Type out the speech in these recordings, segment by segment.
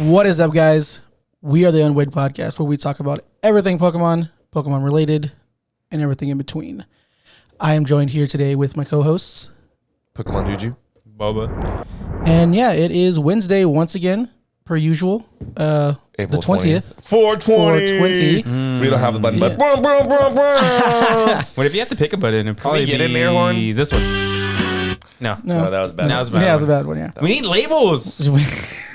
What is up, guys? We are the Unwighed Podcast, where we talk about everything Pokemon, Pokemon related, and everything in between. I am joined here today with my co-hosts, Pokemon Juju, Boba. And yeah, it is Wednesday once again, per usual. April the 20th. 420. 420. We don't have the button, Yeah. but brum, brum, brum, brum. What if you had to pick a button? It'd probably get be an air horn? this one. No. No, No, that was bad. That was bad. yeah, that was a one. bad one, yeah. We need labels.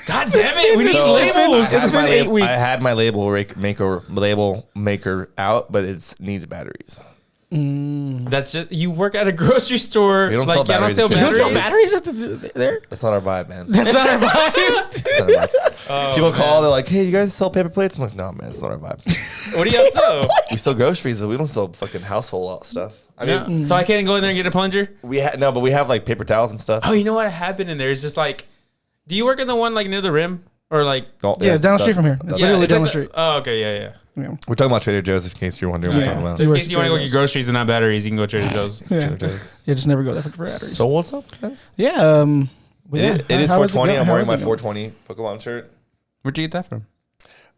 God damn it. We need So, labels. It's been 8 weeks. I had my label maker out, but it needs batteries. That's just, you work at a grocery store. We don't like, sell you don't batteries sell at You don't Trader sell batteries? batteries at there? That's not our vibe, man. That's not our vibe. That's not our vibe. Oh, People man. call, they're like, "Hey, you guys sell paper plates?" I'm like, "No, man, it's not our vibe. What do you guys sell? We sell groceries, but we don't sell fucking household stuff." I mean, Yeah. So I can't go in there and get a plunger? but we have like paper towels and stuff. Oh, you know what? I have been in there. It's just like, do you work in the one like near the rim? Or like, Oh, Yeah, down the street from here. It's literally it's down like the street. Oh, okay. Yeah. Yeah. We're talking about Trader Joe's, in case you're wondering what Yeah. we're talking about. Just in works case you want to at go Trader get groceries and not batteries, you can go to Trader Joe's. Yeah. Trader Joe's. Yeah, just never go there for batteries. So what's up, guys? Yeah. But yeah, It is how 420. it I'm go- wearing how my is it going? 420 Pokemon shirt. Where'd you get that from?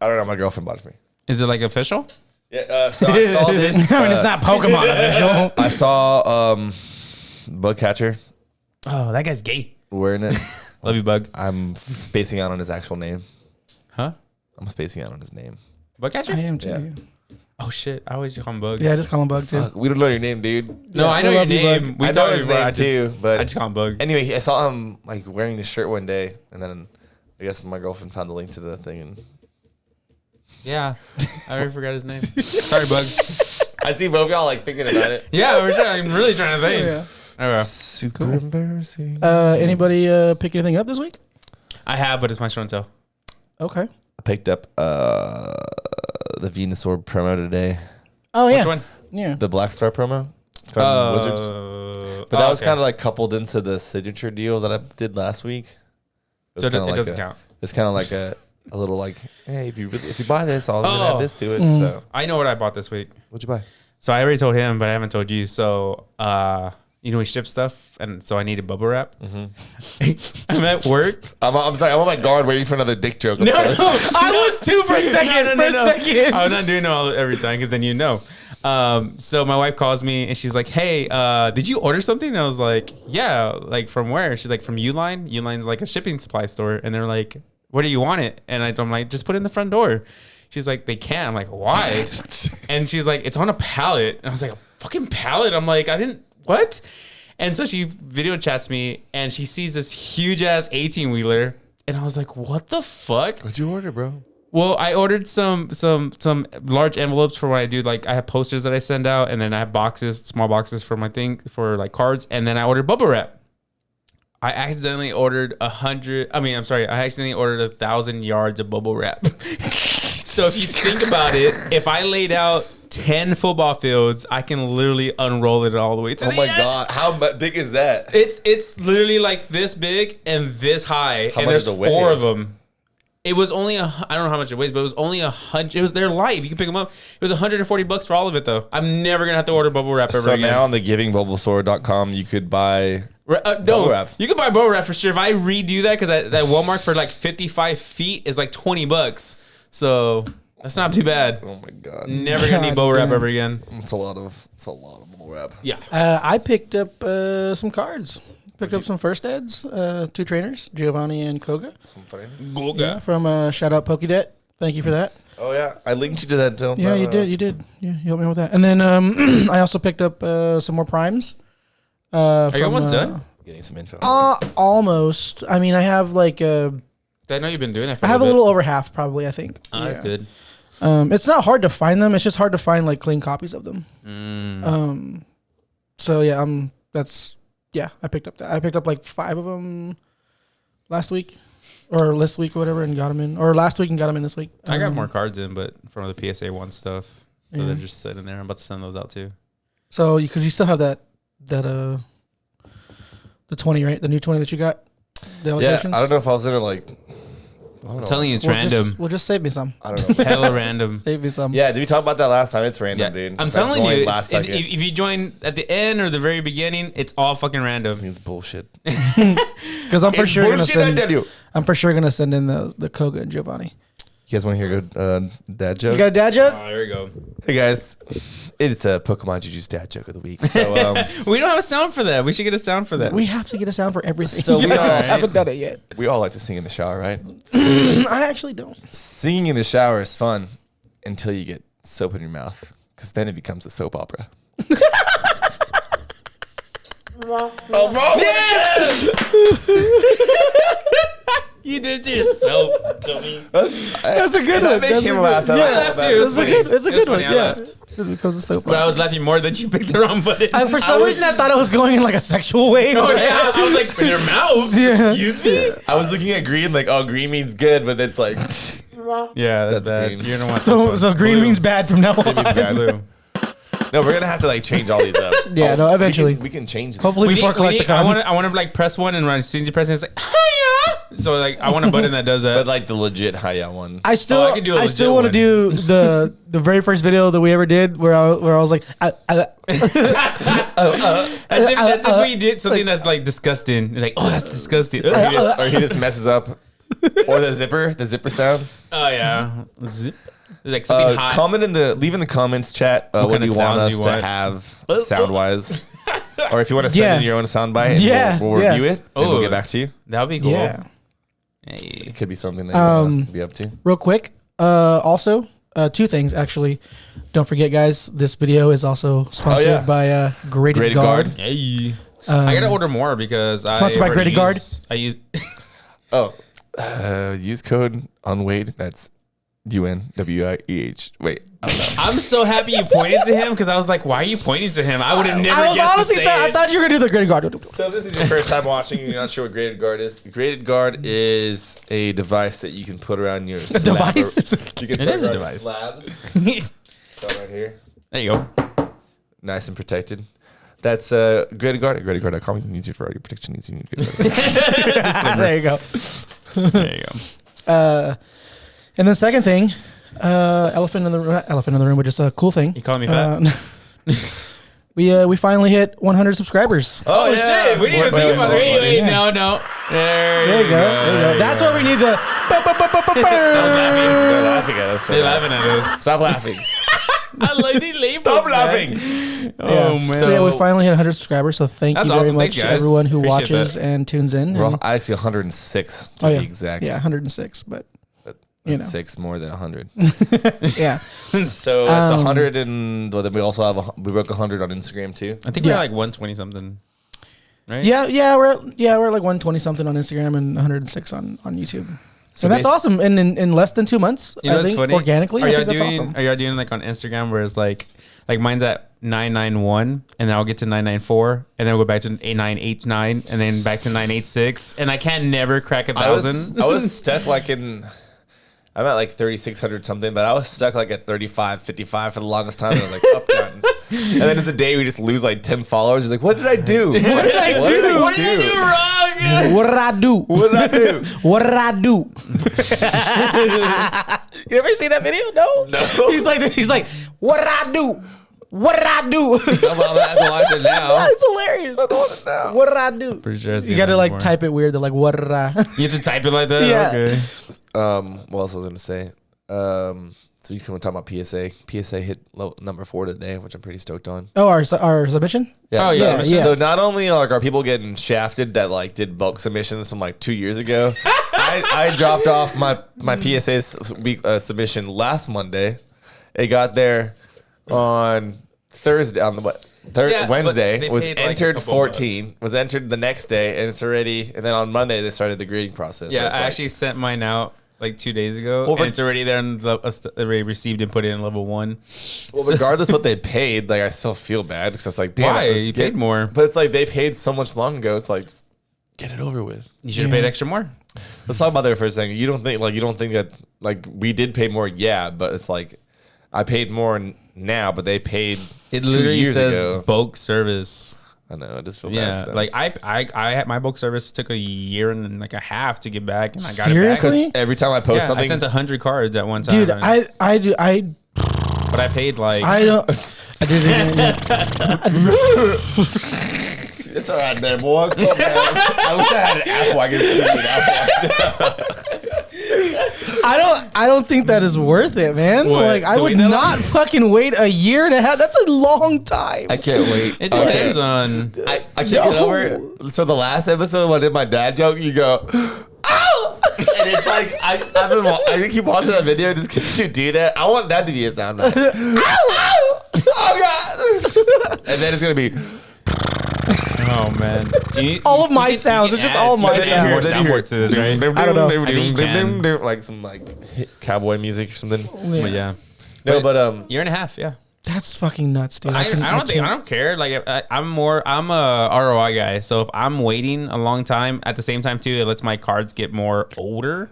I don't know. My girlfriend bought it for me. Is it like official? Yeah. So I saw this. I mean, it's not Pokemon official. I saw Bug Catcher Oh, that guy's gay. wearing it. Love you, Bug. I'm spacing out on his actual name. Huh? I'm spacing out on his name. Bug catcher? I am too. Oh shit! I always call him Bug. Yeah, just call him Bug too. Fuck, we don't know your name, dude. No, Yeah, I know I your love you, Bug. name. We I know talked his about it. name too, but I just call him Bug. anyway, I saw him like wearing this shirt one day, and then I guess my girlfriend found the link to the thing, and Yeah, I already forgot his name. Sorry, Bug. I see both y'all like thinking about it. Yeah, I'm really trying to think. Yeah. Okay. Super embarrassing. Anybody pick anything up this week? I have, but it's my show and tell. Okay. I picked up the Venusaur promo today, Oh yeah. Which one? Yeah. the Black Star promo from Wizards. But that was kind of like coupled into the signature deal that I did last week. So it kinda doesn't count. It's kind of like a little like, hey, if you buy this, I'll add this to it. Mm. So I know what I bought this week. what'd you buy? So I already told him, but I haven't told you. So, you know, we ship stuff, and so I needed bubble wrap. Mm-hmm. I'm at work. I'm sorry. I'm on my guard waiting for another dick joke. I'm sorry. I was too for a second. For a second. I'm not doing it all every time because then you know. So my wife calls me and she's like, "Hey, did you order something?" And I was like, "Yeah." Like from where? She's like, "From Uline." Uline's like a shipping supply store, and they're like, "Where do you want it?" And I'm like, "Just put it in the front door." She's like, "They can't." I'm like, "Why?" And she's like, "It's on a pallet." And I was like, "A fucking pallet?" I'm like, what? And so she video chats me and she sees this huge ass 18-wheeler. And I was like, what the fuck? What'd you order, bro? Well, I ordered some large envelopes for when I do, like, I have posters that I send out, and then I have small boxes for my thing, for like cards, and then I ordered bubble wrap. I accidentally ordered 1,000 yards of bubble wrap. So if you think about it, if I laid out 10 football fields, I can literally unroll it all the way to the Oh my end. god, how big is that? It's literally like this big and this high, How and much there's is the weight? 4 of them. It was only I don't know how much it weighs, but it was only 100. They're light. You can pick them up. It was $140 for all of it, though. I'm never gonna have to order bubble wrap ever So again. now on the GivingBubbleStore.com, you could buy. No, bubble wrap. you can buy bubble wrap for sure. If I redo that, because that Walmart for like 55 feet is like $20, so that's not too bad. Oh my god, Never gonna need bubble wrap damn. ever again. it's a lot of bubble wrap. Yeah. I picked up some cards. Picked up some first eds. 2 trainers, Giovanni and Koga. Yeah, from shout out Pokédebt. Thank you for that. Oh yeah, I linked you to that. Yeah, you did. Yeah, you helped me with that. And then I also picked up some more primes. Are you almost done? Getting some info. Almost. I mean, I have like I know you've been doing that. For I have a bit. little over half probably. I think. Oh, that's good. It's not hard to find them. It's just hard to find like clean copies of them. So yeah, I picked up that. I picked up like 5 of them last week or this week or whatever, and got them in, or last week and got them in this week. I got more cards in, but from the PSA 1 stuff. So Yeah. they're just sitting there. I'm about to send those out too. So because you still have the 20, right? The new 20 that you got. The Yeah, allocations? I don't know if I was in it like. I don't know. I'm telling you, it's We'll random. just save me some. I don't know. Hella random. Save me some. Yeah, did we talk about that last time? It's random, Yeah. dude. I'm That's telling only you, last second. if you join at the end or the very beginning, it's all fucking random. It's bullshit. Because I'm for sure gonna bullshit, I tell you. I'm for sure gonna send in the Koga and Giovanni. You guys want to hear a good dad joke? You got a dad joke? Oh, here we go. Hey guys, it's a Pokemon Juju's dad joke of the week. So We don't have a sound for that. We should get a sound for that. We have to get a sound for everything. So we I all- haven't done it yet. we all like to sing in the shower, right? I actually don't. Singing in the shower is fun until you get soap in your mouth, because then it becomes a soap opera. Oh, bro! Yes! You did it to yourself, dummy. That's a good one. That made him laugh. Yeah, It's a good one. funny. I Yeah, laughed. it becomes a soap. But I was laughing more that you picked the wrong button. For some reason, I thought it was going in like a sexual way. Oh yeah, I was like, in your mouth. Yeah. Excuse me. I was looking at green like, oh, green means good, but it's like, Yeah, that's That's bad. green. You're gonna want So green Blue. means bad from now on. Blue. no, we're gonna have to like change all these up. Yeah, no, eventually. we can change them. Hopefully before collect the I con. want to like press one, and as soon as you press it, it's like, hiya. So like, I want a button that does that. But like the legit Hiya one. I still, Oh, I could do a I legit still want to one. do the very first video that we ever did, where I was like, That's if we did something that's like disgusting. You're like, oh, that's disgusting. Or he just messes up. Or the zipper sound. Oh yeah, zip. Like something hot. Leave in the comments chat what kind you of want sounds us you to want. have sound wise. Or if you want to send Yeah. in your own soundbite, and Yeah, we'll yeah. review it and we'll Oh. get back to you. That would be cool. yeah. Hey. It could be something that you want to be up to. Real quick, also, two things actually. Don't forget, guys, this video is also sponsored yeah. by Graded Graded Guard. Guard. Hey. I gotta order more because Sponsored by already Graded Guard? I use. Oh, use code Unweighed. That's UNWIEH. Wait, I don't know. I'm so happy you pointed to him because I was like, why are you pointing to him? I would have never I was guessed honestly to say I it. thought you were gonna do the Graded Guard. So if this is your first time watching, you're not sure what Graded Guard is. Graded Guard is a device that you can put around your slab. device? You can It put is a around device. Slabs. Go right here. There you go. Nice and protected. That's Graded Guard at gradedguard.com. You can use it for all your protection needs. You need Graded Guard. There you go. There you go. And then second thing, elephant in the room, but just a cool thing. You calling me fat? We finally hit 100 subscribers. Oh, shit. We didn't even think about it. Wait, no. There you go. There you go. That's what we need to. I was laughing. They're laughing at us. They're laughing at us. Stop laughing. I like the labels. Stop laughing. Oh, man. So yeah, we finally hit 100 subscribers. So thank That's you very awesome. much Thanks, to guys. everyone who Appreciate watches that. and tunes in. We're And- actually 106 to oh yeah, be exact. yeah, 106. But you know. 6 more than 100. yeah, So it's 100 and well, then we also have we broke 100 on Instagram too. I think we're like 120 something. Right? yeah, we're like 120 something on Instagram and 106 on YouTube. So And that's awesome. And in less than 2 months, You know I what's think funny? organically, I think that's awesome. Are y'all doing like on Instagram where it's like mine's at 991 and then I'll get to 994 and then we'll go back to 8989 and then back to 986 and I can never crack 1,000. I was stuck like I'm at like 3,600 something, but I was stuck like at 35, 55 for the longest time. I was like up down. And then it's a day we just lose like 10 followers. It's like, what did I do? What did I do? What did I do wrong? What did I do? What did I do? What did I do? You ever see that video? No. He's like, what did I do? What did I do? I'm gonna have to watch it now. It's hilarious. What did I do? For sure. You gotta like type it weird. They're like, what did I? You have to type it like that? Yeah. Okay. What else was I gonna say? So you can talk about PSA. PSA hit number 4 today, which I'm pretty stoked on. Oh, our submission. Oh, yeah. Yeah. So not only like are people getting shafted that like did bulk submissions from like 2 years ago, I dropped off my PSA submission last Monday. It got there on Thursday on the what? Yeah, Wednesday but they was paid, like, a entered couple 14 was entered the next day and it's already and then on Monday they started the grading process. Yeah, So it's I like- actually sent mine out like 2 days ago Well, and it's already there and already received and put it in level 1. Well, regardless what they paid, like I still feel bad because it's like, damn, Why? let's You get- paid more. But it's like they paid so much long ago. It's like, just get it over with. You should have paid extra more. Let's talk about that for a second. You don't think that like we did pay more? Yeah, but it's like I paid more now, but they paid It 2 literally years says ago. bulk service. I know. I just feel bad. Yeah, for them. like I had my bulk service took a year and like a half to get back, and I got Seriously? it back. every time I post Yeah, something, I sent 100 cards at one time, Dude, and- I but I paid like don't. I did it. it's all right, man, boy. Come on, man. I wish I had an I can see that. I don't think that is worth it, man. What? Like I To would wait that not fucking wait a year and a half. That's a long time. I can't wait. It depends on. I can't get over it. So the last episode when I did my dad joke, you go, "Ow!" And it's like I keep watching that video just because you do that. I want that to be a sound bite. Ow! Ow! Oh god! And then it's gonna be. Oh man! All of my sounds. It's just all my sounds. Soundboard to this, right? I don't know. Like some cowboy music or something. But yeah. No, but Year and a half, yeah. That's fucking nuts, dude. I don't care. Like I'm a ROI guy. So if I'm waiting a long time, at the same time too, it lets my cards get more older.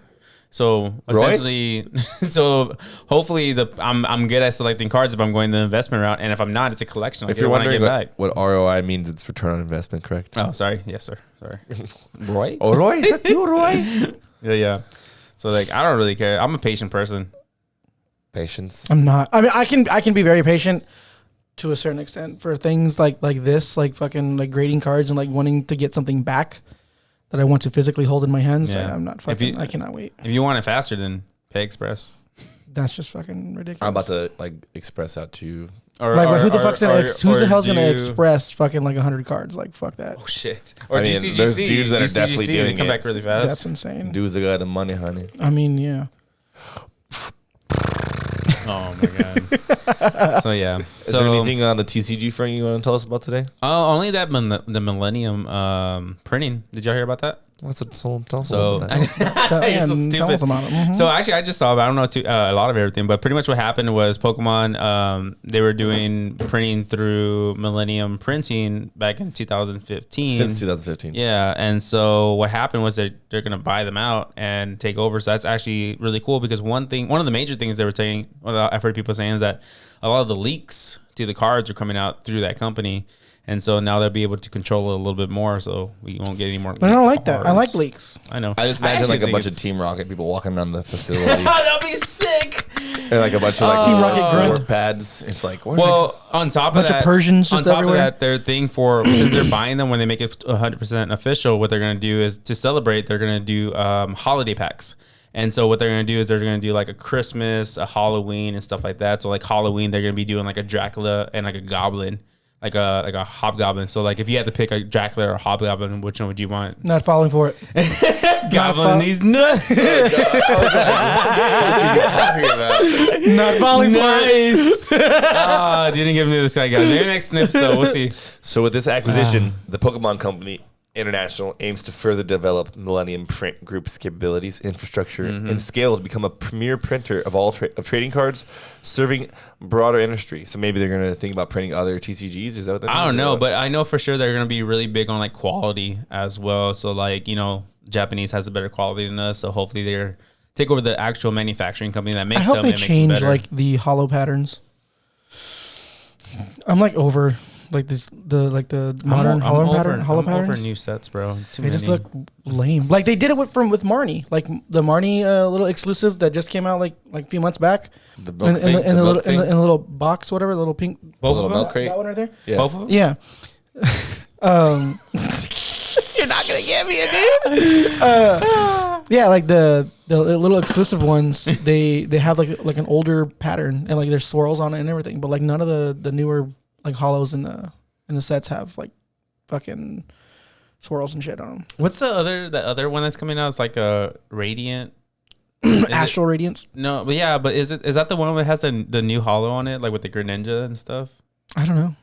So essentially, so hopefully I'm good at selecting cards if I'm going the investment route, and if I'm not, it's a collection. If you're wondering what ROI means, it's return on investment, correct? Oh, sorry. Yes, sir. Sorry. Roy? Oh, Roy? Is that you, Roy? Yeah. So like, I don't really care. I'm a patient person. Patience. I'm not. I mean, I can be very patient to a certain extent for things like this, like fucking like grading cards and like wanting to get something back that I want to physically hold in my hands. Yeah. I'm not fucking. I cannot wait. If you want it faster, then pay Express. That's just fucking ridiculous. I'm about to like express out to. Who the hell's gonna express fucking like 100 cards? Like fuck that. Oh shit. Or DCGC. There's dudes that are definitely doing come it. back really fast. That's insane. Dudes that got the money, honey. I mean, yeah. Oh my god. So yeah. Is there anything on the TCG front you want to tell us about today? Only that the Millennium printing. Did y'all hear about that? What's it? Tell us So about that. you're so stupid. Tell us about it. Mm-hmm. So actually, I just saw, but I don't know a lot of everything. But pretty much what happened was Pokemon. They were doing printing through Millennium Printing back in 2015. Since 2015. Yeah, and so what happened was they're gonna buy them out and take over. So that's actually really cool because one of the major things they were saying, well, I've heard people saying, is that a lot of the leaks to the cards are coming out through that company. And so now they'll be able to control it a little bit more, so we won't get any more. But I don't like that. I like leaks. I know. I just imagine like a bunch of Team Rocket people walking around the facility. That'd be sick. And like a bunch of like Team Rocket grunt pads. It's like on top of that, Persians just everywhere. Of that, their thing for since they're buying them when they make it 100% official, what they're gonna do is to celebrate. They're gonna do holiday packs. And so what they're going to do is they're going to do like a Christmas, a Halloween and stuff like that. So like Halloween, they're going to be doing like a Dracula and like a goblin. Like a hobgoblin. So like if you had to pick a Dracula or a hobgoblin, which one would you want? Not falling for it. Goblin these nuts. Not falling for it. Oh, didn't give me this guy, guys. Maybe next episode, we'll see. So with this acquisition, the Pokemon Company International aims to further develop Millennium Print Group's capabilities, infrastructure, and scale to become a premier printer of all trading cards, serving broader industry. So maybe they're going to think about printing other TCGs. Is that what that means? I don't know, but I know for sure they're going to be really big on like quality as well. So like, Japanese has a better quality than us. So hopefully they're take over the actual manufacturing company that makes them. I hope they change like the hollow patterns. I'm like over like the modern hollow patterns. Over new sets, bro. They just look lame. Like they did it with Marnie, like the Marnie little exclusive that just came out like a few months back. The in the little box, whatever, the little pink. Both little of them? milk crate. That one right there. Yeah. Both of them? Yeah. You're not gonna get me, dude. Yeah, like the little exclusive ones. They have like an older pattern and like there's swirls on it and everything. But like none of the newer like hollows in the sets have like fucking swirls and shit on them. What's the other one that's coming out? It's like a Radiant. Astral Radiance. No, but yeah, but is that the one that has the new hollow on it, like with the Greninja and stuff? I don't know.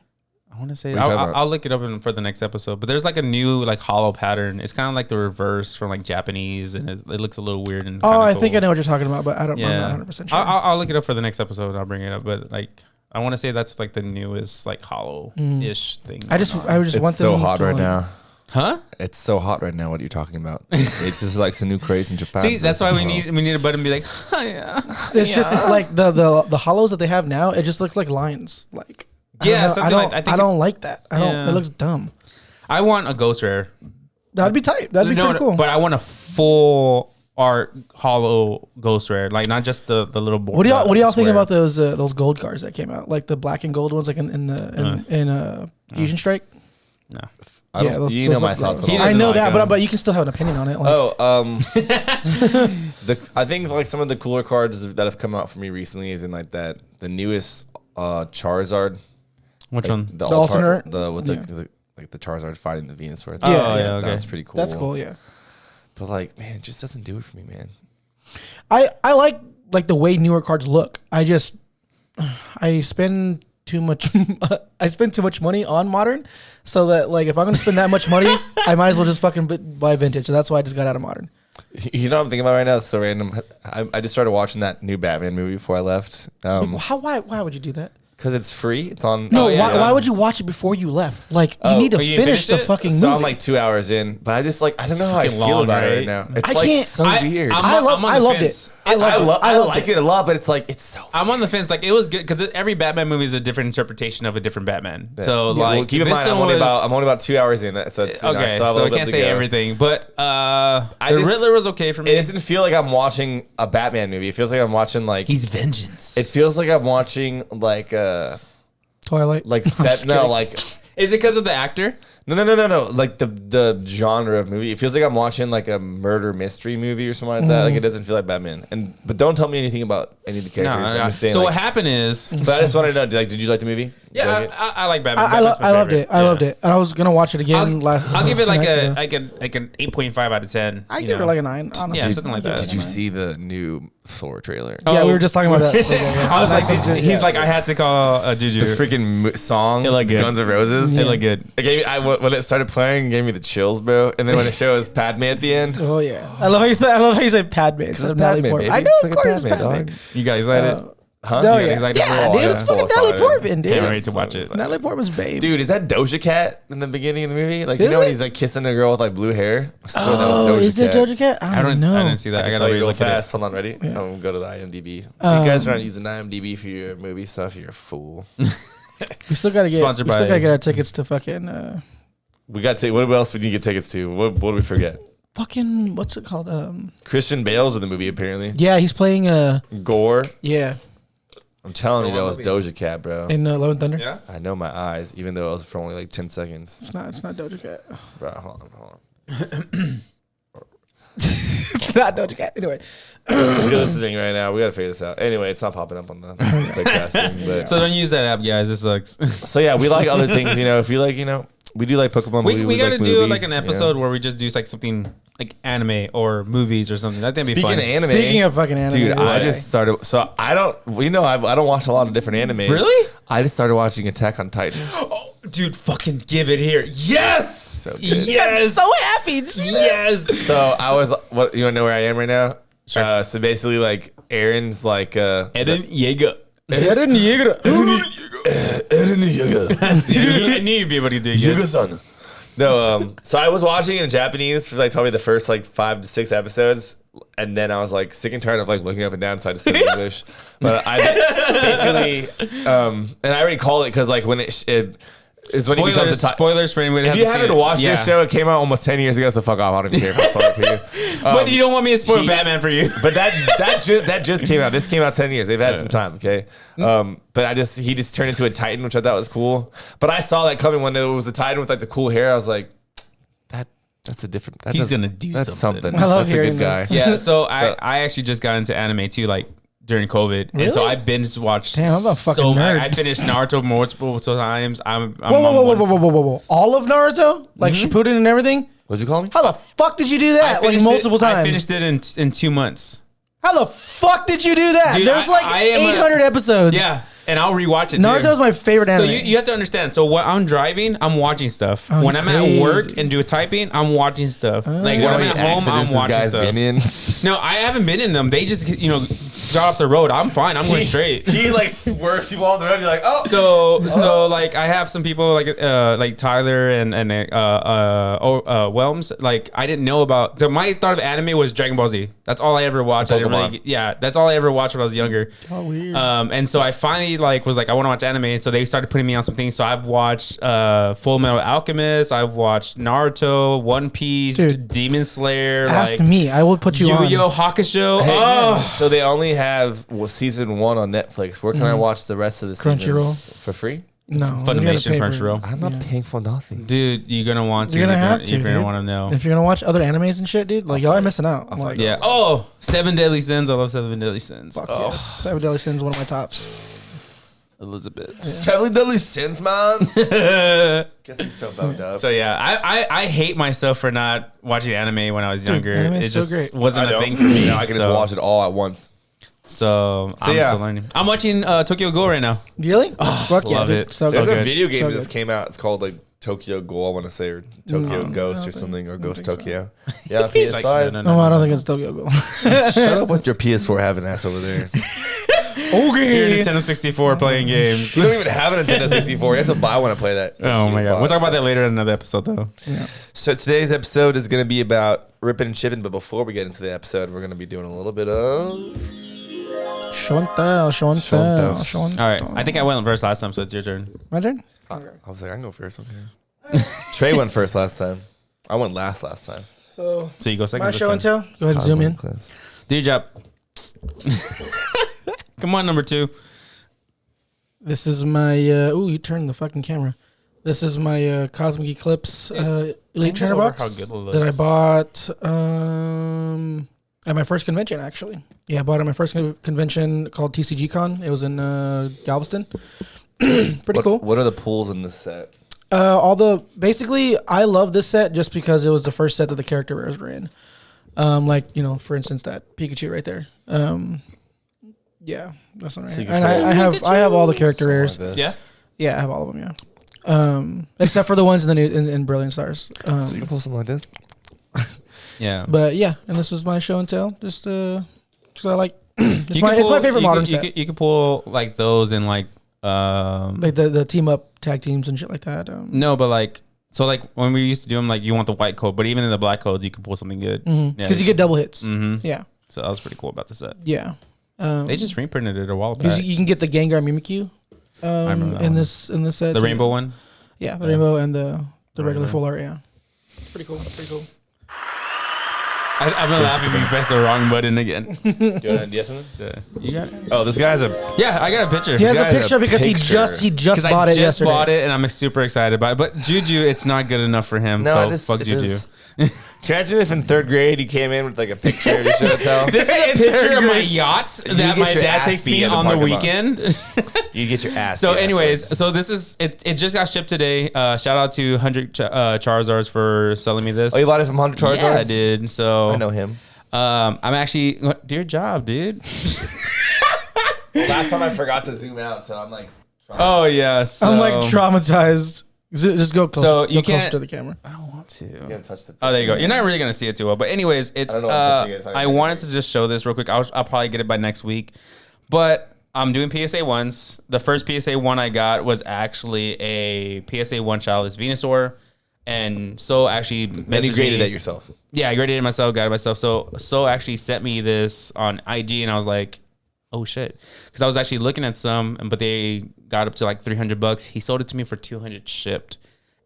I want to say What are you talking about? I'll look it up for the next episode. But there's like a new like hollow pattern. It's kind of like the reverse from like Japanese, and it looks a little weird and. Oh, I cool. think I know what you're talking about, but I'm not Yeah, 100% sure. I'll look it up for the next episode. And I'll bring it up, but like I want to say that's like the newest like hollow-ish thing. I just want It's them so hot to, right like- now. Huh? It's so hot right now. What are you talking about? It's just like some new craze in Japan. See, that's why we need a button to be like, oh, yeah. It's just like the hollows that they have now. It just looks like lines. Like Yeah, I don't like that. Yeah. It looks dumb. I want a ghost rare. That'd be tight. That'd be pretty cool. But I want a full art hollow ghost rare, like not just the little board. What do y'all think about those gold cards that came out, like the black and gold ones, like in Fusion Strike? No. I don't, those you know my look thoughts gross. on all I doesn't know like that, them. but you can still have an opinion on it. Like, I think like some of the cooler cards that have come out for me recently has been like the newest Charizard. Which Like, one? The alternate? the Charizard fighting the Venusaur. Oh, Yeah, yeah, okay. That's pretty cool. that's cool. Yeah, But like, man, it just doesn't do it for me, man. I like the way newer cards look. I spend too much. I spend too much money on modern, so that like if I'm gonna spend that much money, I might as well just fucking buy vintage. So that's why I just got out of modern. You know what I'm thinking about right now? It's so random. I just started watching that new Batman movie before I left. Why would you do that? Because it's free. It's on. No, yeah. why would you watch it before you left? Like you need to you finish finished the it? fucking So movie. I'm like 2 hours in, but I just like I don't know how I fucking feel long, about it right? right now. It's I like can't- so weird. I I'm on the loved fence. it. I like it a lot, but it's like it's so. I'm on the fence. Like it was good because every Batman movie is a different interpretation of a different Batman. So Yeah, like, well, keep in this mind, I'm one only about 2 hours in. So it's okay. so So I can't say everything, but the just- Riddler was okay for me. It doesn't feel like I'm watching a Batman movie. It feels like I'm watching like. He's vengeance. It feels like I'm watching like Twilight. like I'm set just no kidding. like Is it because of the actor? no like the genre of movie. It feels like I'm watching like a murder mystery movie or something like that. Like it doesn't feel like Batman. But don't tell me anything about any of the characters. I'm just saying, So like, what happened is, But I just wanted to know, like, did you like the movie? yeah, Like it? I like Batman. I loved it. I loved it, and I was gonna watch it again last. I'll give it 2 like nights a ago. like an 8.5 out of 10. I you give know. it like a 9. Honestly. Yeah, something like that. Did you see the new Thor trailer? Yeah, we Oh. were just talking about that. I was like, he's like, I had to call Juju. The freaking song, It looked good. Guns N' Roses. It looked good. It gave me, when it started playing, it gave me the chills, bro. And then when it shows Padme at the end, Oh yeah, I love how you say Padme. Instead of Natalie Padme, Portman. baby. I know, It's of fucking course, it's Padme, Padme. dog. You guys like it? huh? Oh Yeah, yeah, he's like, yeah, oh, dude, it's so fucking Natalie excited. Portman, dude. Can't wait to watch it. Natalie Portman's babe. Dude, is that Doja Cat in the beginning of the movie? Like, you Is know when it? he's like kissing a girl with like blue hair? I swear that was Oh, Doja is it Cat. Doja Cat? I I don't know. didn't see that. I I gotta tell you really real look at it. fast. Hold on, ready? I'm gonna go to the IMDb. If you guys are not using IMDb for your movie stuff, you're a fool. We still gotta get. Sponsored we still by- gotta get our tickets to fucking. We got to. What else would you get tickets to? What did we forget? Fucking what's it called? Christian Bale's in the movie apparently. Yeah, he's playing. Gore. Yeah, I'm telling you, that Go on, was movie. Doja Cat, bro. in Love and Thunder. Yeah. I know my eyes, even though it was for only like 10 seconds. It's not Doja Cat. Bro, hold on. It's not Doja Cat. Anyway, We're listening right now. We gotta figure this out. Anyway, it's not popping up on the podcast thing, but So don't use that app, guys. It sucks. so yeah, we like other things. You know, if you like, you know, we do like Pokemon. we gotta like do movies, like an you know. episode where we just do like something like anime or movies or something. I think it'd be Speaking fun. of anime, speaking of fucking anime, dude, I yeah. just started. So I don't. You know, I don't watch a lot of different animes. Really? I just started watching Attack on Titan. Oh, dude, fucking give it here. Yes. So good. Yes. so happy. Did you see that? Yes. So I was. What you want to know where I am right now? Sure. So basically, like Aaron's like. Eren Yeager. Eren Yeager. Eren Yeager. I knew you'd be able to do it. Son. No, so I was watching it in Japanese for like probably the first like 5 to 6 episodes, and then I was like sick and tired of like looking up and down, so I just put it in English. But I basically, and I already called it because like when it is when it becomes a Spoilers for anybody. If you haven't watched this show, it came out almost 10 years ago, so fuck off. I don't even care if I spoil it for you. But you don't want me to spoil he- Batman for you. But that just came out. This came out 10 years. They've had some time, okay? But he just turned into a Titan, which I thought was cool. But I saw that coming when it was a Titan with like the cool hair. I was like, that's a different. He's gonna do that's something. something. I love that's a good hearing guy. this. Yeah, so, So- I actually just got into anime too, like during COVID, and so Really? I binge watched. Damn, I'm a fucking so nerd. I finished Naruto multiple times. I'm Whoa! All of Naruto, like Shippuden and everything. What'd you call me? How the fuck did you do that? Like multiple times. I finished it in 2 months. How the fuck did you do that? Dude, There's like I am 800 episodes. Yeah, and I'll rewatch it. Naruto too. is my favorite So anime. you have to understand. So when I'm driving, I'm watching stuff. Oh, When you I'm at work crazy. and do typing, I'm watching stuff. Like You know when I'm how at many home, I'm accidents this watching guy's stuff. been in? No, I haven't been in them. They just got off the road. I'm fine. I'm going straight. He like swerves you all the road. You're like, oh. So like I have some people like Tyler and Whelms. Like I didn't know about. So my thought of anime was Dragon Ball Z. That's all I ever watched. I didn't really, Pokemon. that's all I ever watched when I was younger. Oh, weird. And so I finally was like, I want to watch anime. So they started putting me on some things. So I've watched Full Metal Alchemist. I've watched Naruto, One Piece, Dude, Demon Slayer. Ask like me. I will put you on. Yu-Gi-Oh! Hakusho. Hey, Oh, so they only have season 1 on Netflix. Where can I watch the rest of the seasons? Crunchyroll. For free? No, Funimation you gotta pay Crunchyroll. I'm not paying for nothing. Dude, you're gonna want to. You're gonna have to. You're gonna Dude. want to know. If you're gonna watch other animes and shit, dude, like y'all are missing out. Like, Yeah. Oh, Seven Deadly Sins. I love Seven Deadly Sins. fuck Oh, yes. Seven Deadly Sins is one of my tops. Elizabeth. Seven Deadly Sins, man. Guess he's so boned up. So yeah, I hate myself for not watching anime when I was younger. anime It is so just great. wasn't a thing for me. Now I can just watch it all at once. So I'm yeah. still learning. I'm watching Tokyo Ghoul right now. Really? Fuck yeah, love dude. it. So There's good. a video game So that just good. came out. It's called like Tokyo Ghoul, I want to say, or Tokyo No, Ghost I or don't something, or think Ghost so. Tokyo. Yeah, He's PS5. like, No, I don't think it's Tokyo Ghoul. Shut up with your PS4 having ass over there. You're Nintendo 64 playing games. You don't even have a Nintendo 64. You have to buy one to play that. Oh my god, we'll talk about that later in another episode though. Yeah. So today's episode is going to be about ripping and shipping, but before we get into the episode, we're going to be doing a little bit of... Show and tell, show and tell, tell. show and All right, tell. I think I went first last time, so it's your turn. My turn? I was like, I can go first. Okay. Trey went first last time. I went last time. So, So you go second. my this show and time. tell. Go ahead and zoom in. Do your job. Come on, number 2. This is my, ooh, you turned the fucking camera. This is my Cosmic Eclipse Elite Trainer over box how good it that I looks. bought at my first convention, actually. Yeah, I bought it at my first convention called TCG Con. It was in Galveston. Pretty cool. What are the pools in this set? Basically, I love this set just because it was the first set that the character rares were in. Like, you know, for instance, that Pikachu right there. Yeah, that's not right. So you can And pull I have all the character rares. Yeah. Yeah, I have all of them. Yeah, except for the ones in the new in Brilliant Stars. So you can pull something like this? Yeah. But yeah, and this is my show and tell. Just because I like. It's my favorite modern set. You can pull like those in like Like the team up tag teams and shit like that. no, but like so like when we used to do them, like you want the white code, but even in the black codes, you can pull something good. Because you get double hits. Mm-hmm. Yeah, So that was pretty cool about the set. yeah. They just reprinted it a while Because back. you can get the Gengar Mimikyu remember that in one. this set. The too. rainbow one. Yeah, the rainbow and the regular Rainbow. full art. Yeah, pretty cool. Pretty cool. I've been laughing because you pressed the wrong button again. Do you want to do something? Yeah. You got it? Oh, this guy's a... Yeah, I got a picture. He has a guy's a picture because he picture. just I bought it just yesterday. bought it and I'm super excited about it. But Juju, it's not good enough for him. so fuck Juju. Can you imagine if in 3rd grade he came in with like a picture to show and tell? This is a picture of my yacht that get my your dad ass takes beat me in the on the parking lot. weekend. You get your ass. So, beat anyways, afterwards. so this is it. It just got shipped today. Shout out to 100 Charizards for selling me this. Oh, you bought it from 100 Charizards? Yeah, I did. So I know him. I'm actually. Dear job, dude. Last time I forgot to zoom out, so I'm like... Oh yeah. So, I'm like traumatized. Just go closer. So you go closer can't- to the camera. I don't want to. You haven't touched it. Oh, there you go. You're not really gonna see it too well, but anyways, it's. I don't know what I'm touching it. It's not I gonna wanted be to just show this real quick. I'll probably get it by next week, but I'm doing PSA ones. The first PSA one I got was actually a PSA one childless Venusaur, and so actually And you messaged graded me. it yourself. Yeah, I graded it myself, got it myself. So actually sent me this on IG, and I was like, oh shit, because I was actually looking at some, but they got up to like $300. He sold it to me for 200 shipped.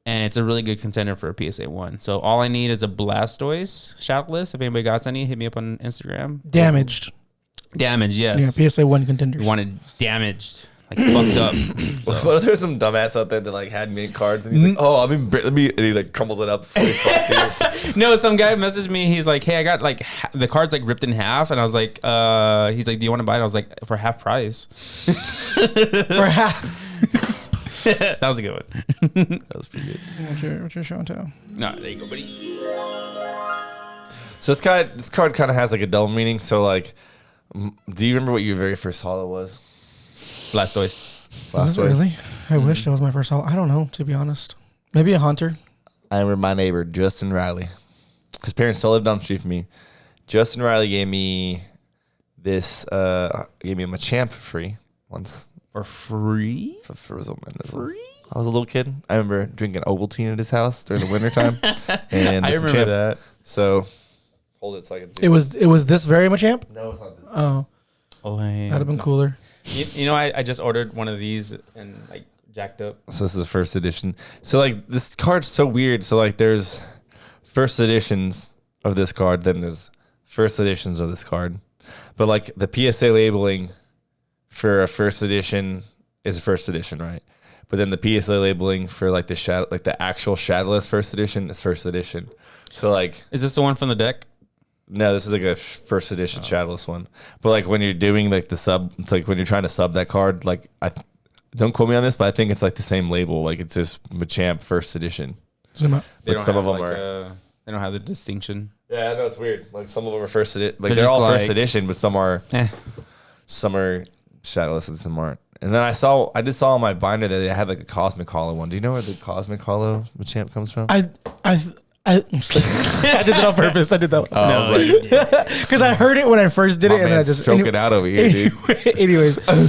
And it's a really good contender for a PSA 1. So all I need is a Blastoise shoutless. If anybody got any, hit me up on Instagram. Damaged. Damaged, yes. Yeah, PSA 1 contenders. You wanted damaged, like fucked up. So. What if there's some dumbass out there that like had mint cards and he's like, oh, let me, and he like crumbles it up before he sells it. No, some guy messaged me. He's like, hey, I got like the card's like ripped in half. And I was like, he's like, do you want to buy it? I was like, for half price. For half. That was a good one. That was pretty good. What's your show and tell? No, there you go, buddy. So this card kind of has like a double meaning. So like, do you remember what your very first holo was? Blastoise. Was it really? I wish that was my first haul. I don't know, to be honest. Maybe a Haunter. I remember my neighbor, Justin Riley. His parents still lived down the street from me. Justin Riley gave me this, gave me a Machamp for free once. For free? For his own free? I was a little kid. I remember drinking Ovaltine at his house during the wintertime. And I this remember Machamp. that. So, hold it so I can see. It was this very Machamp? No, it's not this. Oh, Lame. that'd have been cooler. You know, I just ordered one of these and like jacked up. So this is the first edition. So like this card's so weird. So like there's first editions of this card, then there's first editions of this card. But like the PSA labeling for a first edition is first edition, right? But then the PSA labeling for like the actual Shadowless first edition is first edition. So like, is this the one from the deck? No, this is like a first edition Shadowless one. But like when you're doing like the sub, like when you're trying to sub that card, like don't quote me on this, but I think it's like the same label. Like it's just Machamp first edition. But some of them are. They don't have the distinction. Yeah, I know it's weird. Like some of them are first edition. Like They're they're all just first edition, but some are Shadowless and some aren't. And then I did saw on my binder that they had like a Cosmic Hollow one. Do you know where the Cosmic Hollow Machamp comes from? I'm just kidding. I did that on purpose. I did that one. I was like, Because I heard it when I first did it, my and then I man's just stroking out over here, dude. Anyways, sorry.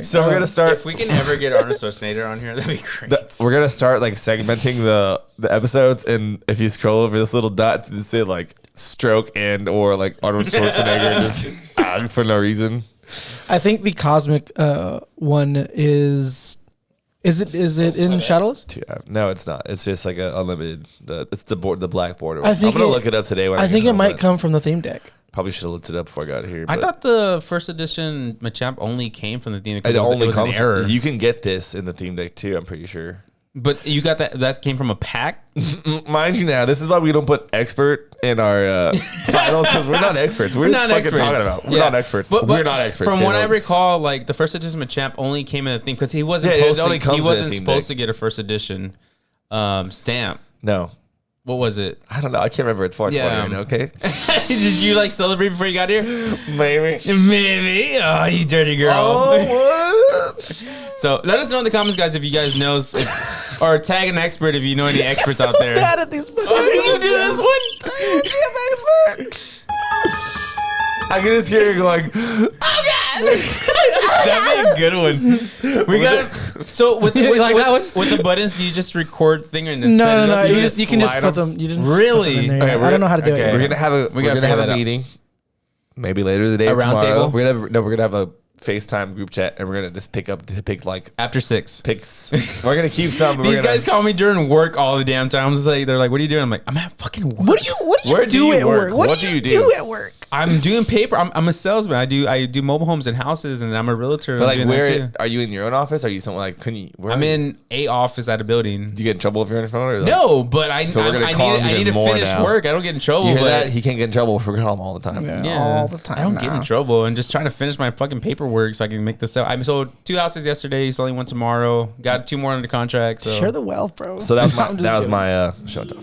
So we're gonna start. If we can ever get Arnold Schwarzenegger on here, that'd be great. We're gonna start like segmenting the episodes, and if you scroll over this little dot to say like stroke and or like Arnold Schwarzenegger just for no reason. I think the Cosmic one is it in Shadowless? No, it's not. It's just like a unlimited. It's the black border. I think I'm gonna look it up today. When I think it might come from the theme deck. Probably should have looked it up before I got here. I thought the first edition Machamp only came from the theme deck. It only was an comes. error. You can get this in the theme deck too. I'm pretty sure. But you got that came from a pack? Mind you now, this is why we don't put expert in our titles, because we're not experts. We're just fucking talking about. We're not experts. But we're not experts. From what I recall, like the first edition Machamp only came in a theme because he wasn't supposed to get a first edition stamp. No. What was it? I don't know. I can't remember. It's 420 right now, okay? Did you like celebrate before you got here? Maybe. Oh, you dirty girl. Oh, what? So let us know in the comments, guys, if you guys know, or tag an expert if you know any experts out there. Bad at these. You do this one. I can just hear you going, That'd be a good one. We got so with the buttons. Do you just record thing and then set it No. up? You can just put them. You just Really? put them in there. Okay, I don't know how to do okay. it. we're gonna have a meeting, maybe later today. A round tomorrow. table? We're gonna have a FaceTime group chat, and we're gonna just pick like After 6. picks. We're gonna keep some. These guys call me during work all the damn time. They're like, "What are you doing?" I'm like, "I'm at fucking work." What do you Where do you at work? work? What do you do at work? I'm doing paper. I'm a salesman. I do mobile homes and houses, and I'm a realtor. But I'm like, doing that where too. are you in your own office? Are you somewhere like? Couldn't you? I'm in a office at a building. Do you get in trouble if you're on your phone? Or like, No, but I So we're gonna call him need even to more finish now. work. I don't get in trouble. You hear but that? He can't get in trouble if we're calling him all the time. Yeah. Yeah, all the time I don't get now. in trouble, and just trying to finish my fucking paperwork so I can make this sale. I sold 2 houses yesterday, selling 1 tomorrow. Got 2 more under contract. So Share the wealth, bro. So that was my I'm just that was kidding. my showdown.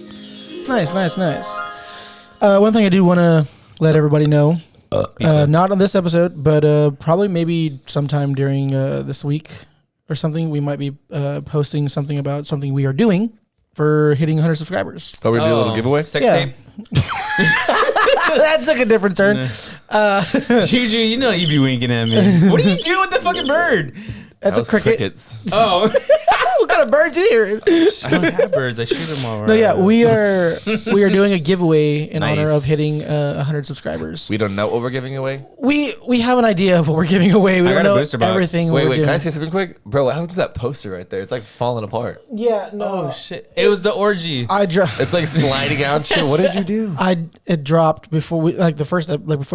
Nice. One thing I do want to let everybody know, not on this episode, but probably maybe sometime during this week or something, we might be posting something about something we are doing for hitting 100 subscribers. Oh, we're gonna do a little giveaway. Sex Yeah. tape. That took a different turn. Juju, you know you be winking at me. What are you doing with the fucking bird? That's That a was cricket. crickets. Oh, What kind of birds here? I don't have birds. I shoot them all. No, yeah, we are doing a giveaway in honor Nice. of hitting 100 subscribers. We don't know what we're giving away. We have an idea of what we're giving away. We I don't got a know booster box. everything. Wait, we're can I doing. say something quick, bro? What happens to that poster right there? It's like falling apart. Yeah, no. Oh shit! It was the orgy. I dropped. It's like sliding out. Shit. What did you do? It dropped before we before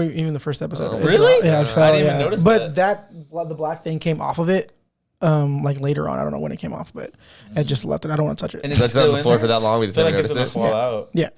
even the first episode. Oh, It really? dropped. Yeah, it fell. I didn't even yeah. notice But that. the black thing came off of it. Like later on, I don't know when it came off, but it just left it. I don't want to touch it. And That's been on the floor for that long. We I feel didn't like it's notice gonna it. fall out. Yeah.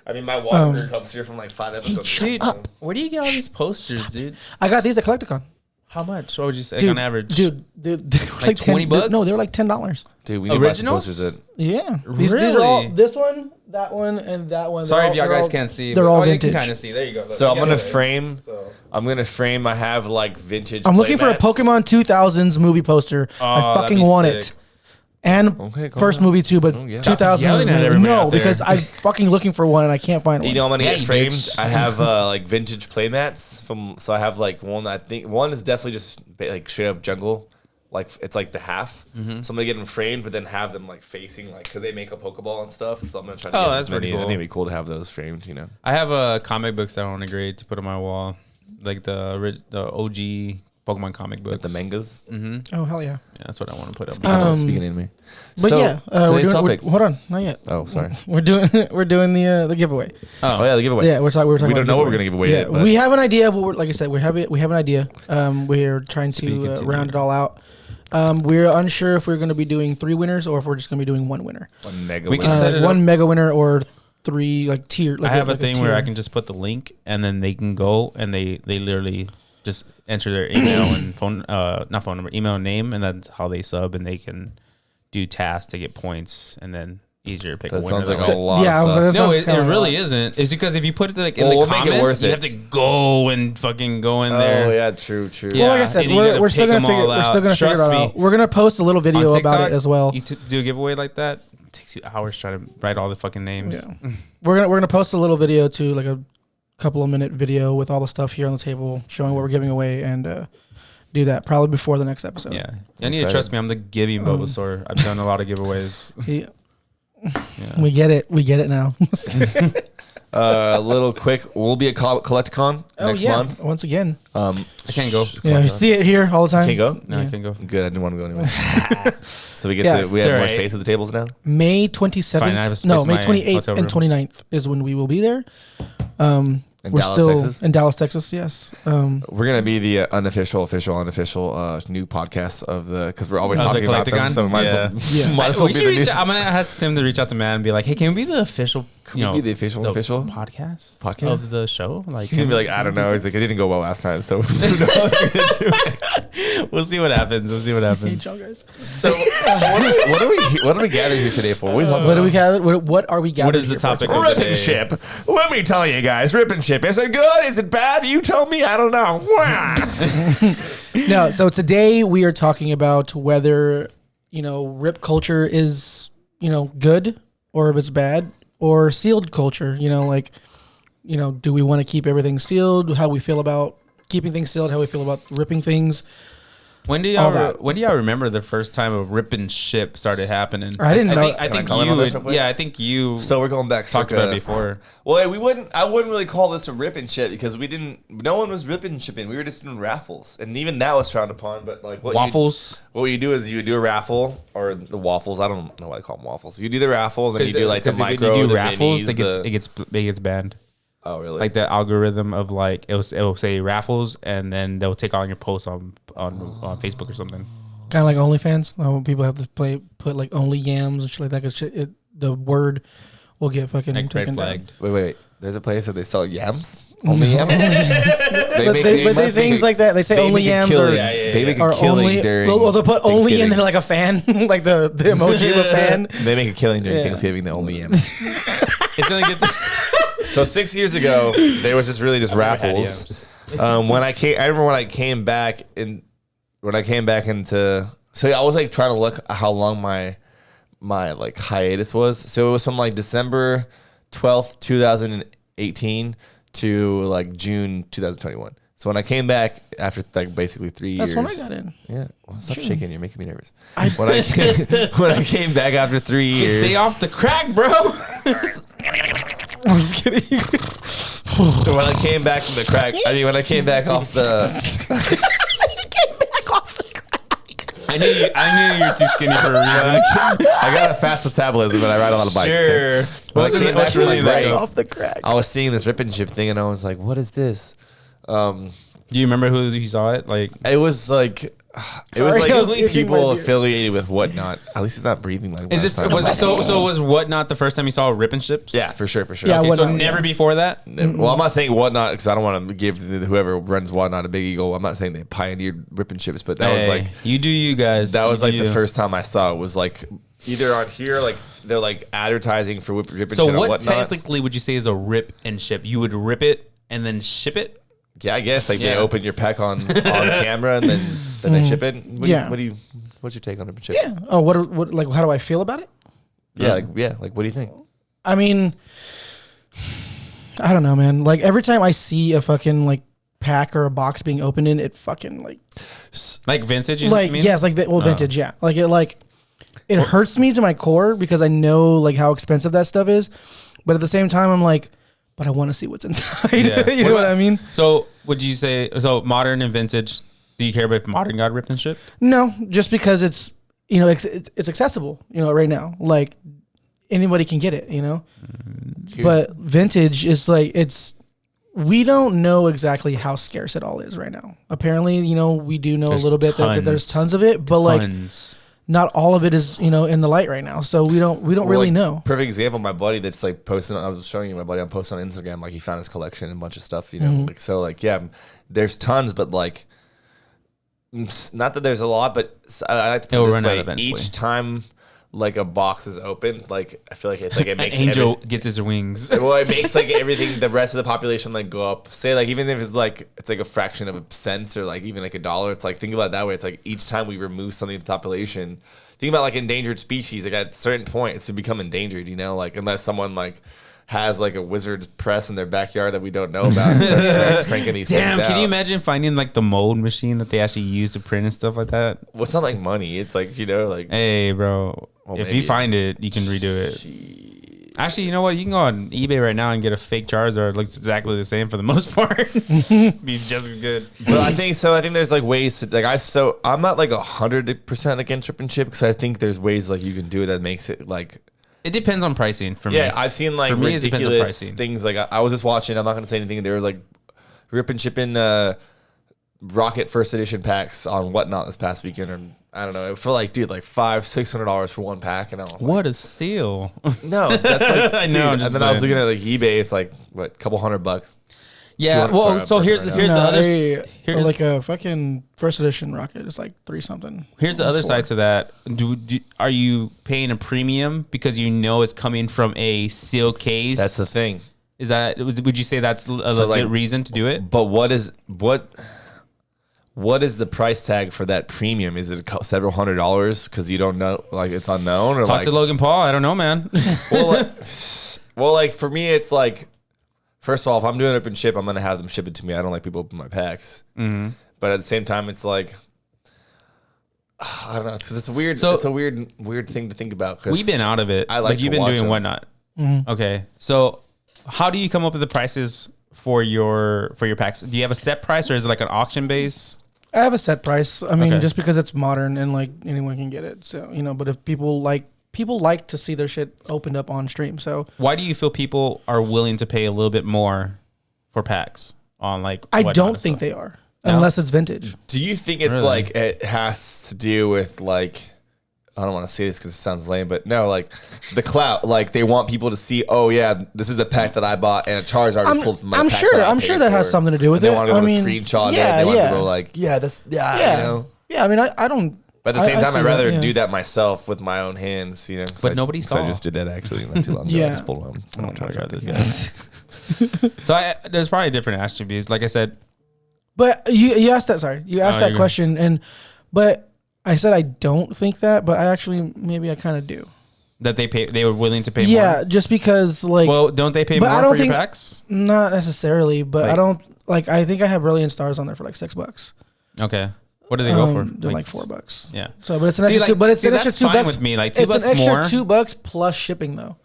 I mean, my water comes here from like 5 episodes. Dude, where do you get all these posters, dude? I got these at Collecticon. How much? What would you say Dude, on average? Dude, they were Like 20 bucks? No, they were like $10. Dude, we need to buy some Originals? posters. That Yeah. These are all, Really? this one, that one, and that one. Sorry They're if y'all all- guys they're all- can't see. They're but- all you vintage. can kind of see. There you go. Look, So I'm you gonna got it. frame. So- I'm gonna frame. I have like vintage. I'm looking for a playmats. Pokemon 2000s movie poster. Oh, I that'd fucking be want sick. it. And Okay, go first on. movie too, but Oh, yeah. 2000s. yelling at everybody No, out there. because I'm fucking looking for one and I can't find one. You know, I'm gonna Yeah, get you framed. bitch. I have like vintage playmats from. So I have like one. I think one is definitely just like straight up jungle. Like it's like the half. Mm-hmm. So I'm gonna get them framed, but then have them like facing like because they make a Pokeball and stuff. So I'm gonna try to. Oh, get that's as many. pretty cool. I think it'd be cool to have those framed. You know. I have comic books that I want to grade to put on my wall, like the OG Pokemon comic books. With the mangas. Mm-hmm. Oh hell yeah! Yeah, that's what I want to put up. Speaking anime. But So, yeah, today's topic. hold on, not yet. Oh, sorry. We're doing the giveaway. Oh yeah, the giveaway. Yeah, we're talking. We about don't know what we're gonna give away Yeah, yet. But we have an idea of what we're, like I said, we have an idea. We're trying To be to continued. round it all out. We're unsure if we're going to be doing 3 winners or if we're just going to be doing 1 winner. one mega. We winner. can set it One up. mega winner or 3 like tier. Like I have a like thing where tier. I can just put the link and then they can go and they literally just enter their email and phone, not phone number, email and name, and that's how they sub, and they can do tasks to get points, and then easier to pick That a winner. sounds like that way. a lot. Yeah, I of was stuff. like, that No, sounds it kinda really lot. isn't. It's because if you put it like in Well, the we'll make it comments, worth you it. have to go and fucking go in there. Oh yeah, true. Yeah. Well, like I said, and you gotta we're still pick gonna 'em figure. all We're still out. gonna figure it Trust all me. out. We're gonna post a little video On about TikTok, it as well. You do a giveaway like that, it takes you hours trying to write all the fucking names. Yeah. We're gonna post a little video too, like a couple of minute video with all the stuff here on the table showing what we're giving away, and do that probably before the next episode. Yeah. You need to Excited. trust me. I'm the giving Bulbasaur. I've done a lot of giveaways. Yeah. Yeah. We get it. We get it now. A little quick. We'll be at Collecticon next month. Once again. I can't go. Yeah, we see it here all the time. Can't go. No, Yeah. I can't go. Good. I didn't want to go anyway. So we get Yeah, to. We it's have more alright. space at the tables now. May Fine, I 27th. have a space No, in May my 28th hotel and room. 29th is when we will be there. In We're Dallas, still Texas. in Dallas, Texas. Yes. We're gonna be the unofficial new podcast of the because we're always Of the talking about them. Collecticon? So we might as well, Yeah. might as well We be should the reach new out- I'm gonna ask Tim to reach out to Matt and be like, "Hey, can we be the official? Can we be the official podcast podcast? of the show?" Like, He's gonna be like, I don't know. He's like, it didn't go well last time, so who knows what's gonna do it. we'll see what happens. We'll see what Hey, happens. y'all guys. So what are we gathered here today for? What are we talking What do about? we gather? What are we gathering? What is the here for topic? today? of the Rip and day? ship. Let me tell you guys, rip and ship. Is it good? Is it bad? You tell me. I don't know. No, so today we are talking about whether, rip culture is, good or if it's bad, or sealed culture, do we want to keep everything sealed? How we feel about keeping things sealed, how we feel about ripping things. When do All y'all that. when do y'all remember the first time a rip and ship started happening? I didn't know- I Can I think comment on you. this real quick? Yeah, I think you So we're going back. talked about it before. Well, I wouldn't really call this a rip and ship because no one was ripping and shipping. We were just doing raffles, and even that was frowned upon. But like Waffles. what you do is you do a raffle or the waffles. I don't know why they call them waffles. You do the raffle, and then you do like the micro. If you do the raffles, minis, it gets banned. Oh really? Like the algorithm of like it will say raffles, and then they'll take all your posts on Facebook or something. Kind of like OnlyFans. When people have to put like only yams and shit like that because the word will get fucking Like red taken down. flagged. Wait. There's a place that they sell yams. Only yams. But they things like that. They say only yams or They make a or killing only. during. Or they'll put only in Thanksgiving. there like a fan, like the emoji of a fan. They make a killing during Yeah. Thanksgiving. The only yams. It's gonna get. So 6 years ago, there was just really just raffles. I remember when I came back into. So yeah, I was like trying to look at how long my like hiatus was. So it was from like December 12th, 2018 to like June 2021. So when I came back after like basically 3 years. That's when I got in. Yeah. Well, stop shaking. You're making me nervous. I- When I came back after 3 years. Stay off the crack, bro. I'm just kidding. So when I came back from the crack, when I came back off the. I knew you're too skinny for a reason. I got a fast metabolism and I ride a lot of bikes. Sure. When I Wasn't came it back much from really the that break, go? Off the crack. I was seeing this rip and chip thing and I was like, what is this? Do you remember who you saw it? Like, It was like Sorry, I was only itching people my beard. affiliated with Whatnot. At least he's not breathing like is last it time. was it so was Whatnot the first time you saw rip and ships? Yeah, for sure. Yeah, Okay, so Whatnot, never yeah. before that. Well, I'm not saying Whatnot because I don't want to give whoever runs Whatnot a big ego. I'm not saying they pioneered rip and chips, but that was like you do you guys. that was like You the do. first time I saw it was like either on here like they're like advertising for rip and So shit or what Whatnot. technically would you say is a rip and ship? You would rip it and then ship it. Yeah, I guess like they Yeah. open your pack on camera and then they ship it. Yeah. What's your take on rip and chips? Yeah. Oh, what? Like, how do I feel about it? Yeah, like what do you think? I mean, I don't know, man. Like every time I see a fucking like pack or a box being opened in, it fucking Like vintage. You like mean? yes, like vintage, yeah. Like it hurts me to my core because I know like how expensive that stuff is, but at the same time I'm like, but I want to see what's inside. Yeah. You know what I mean? So would you say so modern and vintage? Do you care about if Modern got ripped and shit? No, just because it's it's accessible. Right now, like anybody can get it. But vintage is like we don't know exactly how scarce it all is right now. Apparently, we do know There's a little bit that there's tons of it, but like not all of it is, in the light right now. So we don't really know. Perfect example, my buddy that's like posting, I was showing you my buddy, I'm posting on Instagram, like he found his collection and a bunch of stuff, like, so like, yeah, there's tons, but like, not that there's a lot, but I like to put it this way, each time like a box is open, like I feel like it makes an angel gets his wings. Well, it makes like everything, the rest of the population like go up. Say like even if it's like a fraction of a cent or like even like $1, it's like think about it that way. It's like each time we remove something from the population, think about like endangered species. Like at a certain point, it's to become endangered. Like unless someone like has like a wizard's press in their backyard that we don't know about and starts cranking these things out. Can you imagine finding like the mold machine that they actually use to print and stuff like that? Well, it's not like money. It's like like. Hey, bro. Well, if you find it, you can redo it. Actually, you know what? You can go on eBay right now and get a fake Charizard. It looks exactly the same for the most part. Be just as good. But I think there's like ways to like I'm not like 100% against rip and chip because I think there's ways like you can do it that makes it like. It depends on pricing for me. Yeah, I've seen like ridiculous things. Like I was just watching. I'm not going to say anything. They were like rip and chipping Rocket first edition packs on Whatnot this past weekend, or I don't know. For like, dude, like $500-$600 for one pack, and I was what a steal! No, that's like I know. Dude, and then I was looking at like eBay. It's like what, couple $100. Yeah. Well, so here's the other. Here's like a fucking first edition Rocket. It's like $3 something. Here's the other side to that. Are you paying a premium because it's coming from a seal case? That's the thing. Would you say that's a legit reason to do it? But what is the price tag for that premium? Is it several $100s because you don't know, like it's unknown? Or Talk to Logan Paul. I don't know, man. well, like for me, it's like, first of all, if I'm doing it up and ship, I'm gonna have them ship it to me. I don't like people open my packs. Mm-hmm. But at the same time, it's like, I don't know, it's a weird, it's a weird thing to think about. We've been out of it. You've been doing Whatnot. Mm-hmm. Okay, so how do you come up with the prices for your packs? Do you have a set price or is it like an auction base? I have a set price. I mean, just because it's modern and like anyone can get it. So, but if people like to see their shit opened up on stream. So why do you feel people are willing to pay a little bit more for packs on like I don't think they are. No? Unless it's vintage. Do you think it's like it has to do with like, I don't want to say this because it sounds lame, but no, like the clout, like they want people to see, oh yeah, this is the pack that I bought and a Charizard is pulled from my pack. I'm sure that has something to do with it. They want to go to screenshot it. They want to go like, Yeah, I mean, I don't. But at the same time, I'd rather do that myself with my own hands, But nobody saw. I just did that actually not too long ago. I just pulled one. I don't try this guy. So there's probably different attributes. Like I said. But you asked that. Sorry, you asked that question, but I said I don't think that, but I actually maybe I kind of do. That they were willing to pay more? Yeah, just because like. Well, don't they pay more for your packs? Not necessarily, but I don't like. I think I have Brilliant Stars on there for like $6. Okay. What do they go for? They're like $4. Yeah. So, but it's an extra an extra $2 with me. Like $2 it's an extra more. $2 plus shipping though.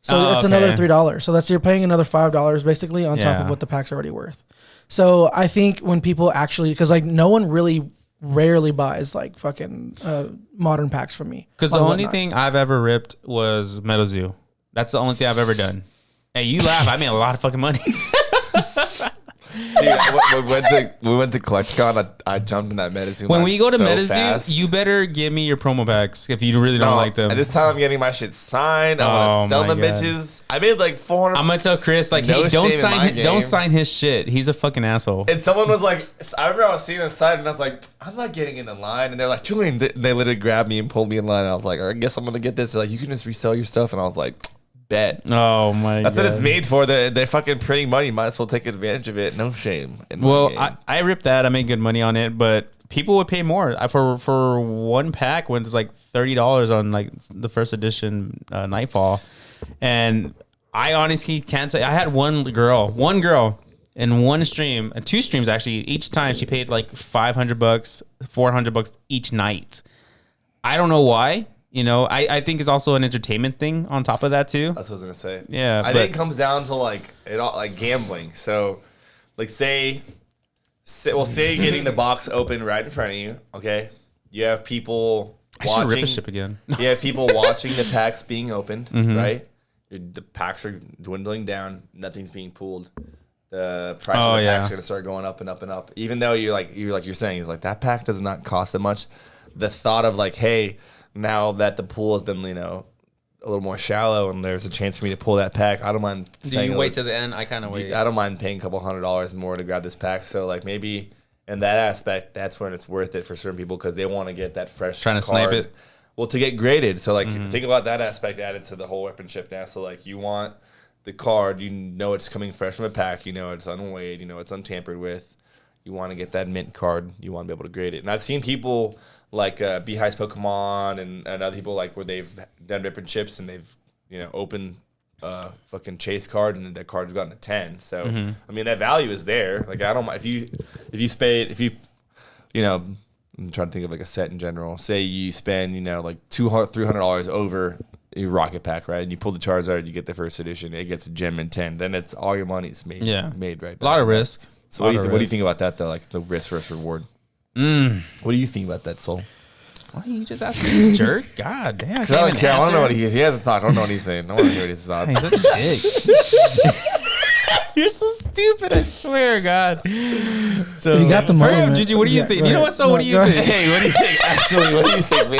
So it's another $3. So you're paying another $5 basically on top of what the pack's already worth. So I think when people actually, because like no one really rarely buys like fucking modern packs from me. Because the only thing I've ever ripped was Metal Zoo. That's the only thing I've ever done. Hey, you laugh. I made a lot of fucking money. Dude, we went to CollectCon. I jumped in that medicine. When we go to medicine, you better give me your promo packs if you really don't like them. At this time, I'm getting my shit signed. I'm gonna sell them bitches. I made like 400. I'm gonna tell Chris like, hey, don't sign his shit. He's a fucking asshole. And someone was like, I remember I was seeing the side and I was like, I'm not getting in the line. And they're like, Julian, they literally grabbed me and pulled me in line. And I was like, I guess I'm gonna get this. They're like, you can just resell your stuff. And I was like, bet. Oh my god. That's what it's made for. They're fucking printing money. Might as well take advantage of it. No shame. Well, I ripped that. I made good money on it, but people would pay more for one pack when it's like $30 on like the first edition Nightfall. And I honestly can't say. I had one girl in one stream, and 2 streams actually. Each time she paid like $500, $400 each night. I don't know why. I think it's also an entertainment thing on top of that too. That's what I was gonna say. Yeah, I think it comes down to like gambling. So, like say say you're getting the box open right in front of you. Okay, you have people watching. I should rip a ship again. You have people watching the packs being opened, right? The packs are dwindling down. Nothing's being pulled. The price of the packs are gonna start going up and up and up. Even though you're saying is like that pack does not cost that much. The thought of like, hey, now that the pool has been a little more shallow and there's a chance for me to pull that pack, I don't mind. Do you wait to the end? I kind of wait. I don't mind paying a couple $100 more to grab this pack. So like maybe in that aspect, that's when it's worth it for certain people because they want to get that fresh trying to card. snipe it. Well, to get graded. So like think about that aspect added to the whole weaponship now. So like you want the card, it's coming fresh from a pack, it's unweighed, it's untampered with. You want to get that mint card, you want to be able to grade it. And I've seen people like Beehive's Pokemon and other people like where they've done rip and chips and they've opened fucking chase card and that card's gotten a 10. So I mean that value is there. Like I don't mind if you spend I'm trying to think of like a set in general. Say you spend like $200-$300 over a rocket pack, right? And you pull the Charizard, you get the first edition, it gets a gem in 10. Then it's all your money's made right there. A lot of risk. So what do you think about that though? Like the risk versus reward. What do you think about that, Soul? Why you just asking me, jerk? God damn. I don't care. I don't know what he hasn't talked. I don't know what he's saying. I want to hear what his thoughts. He's such a dick. You're so stupid, I swear, God. So you got the money. Hurry up, Gigi. What do you think? You know what? So what do you think? Hey, what do you think? Actually, what do you think, man?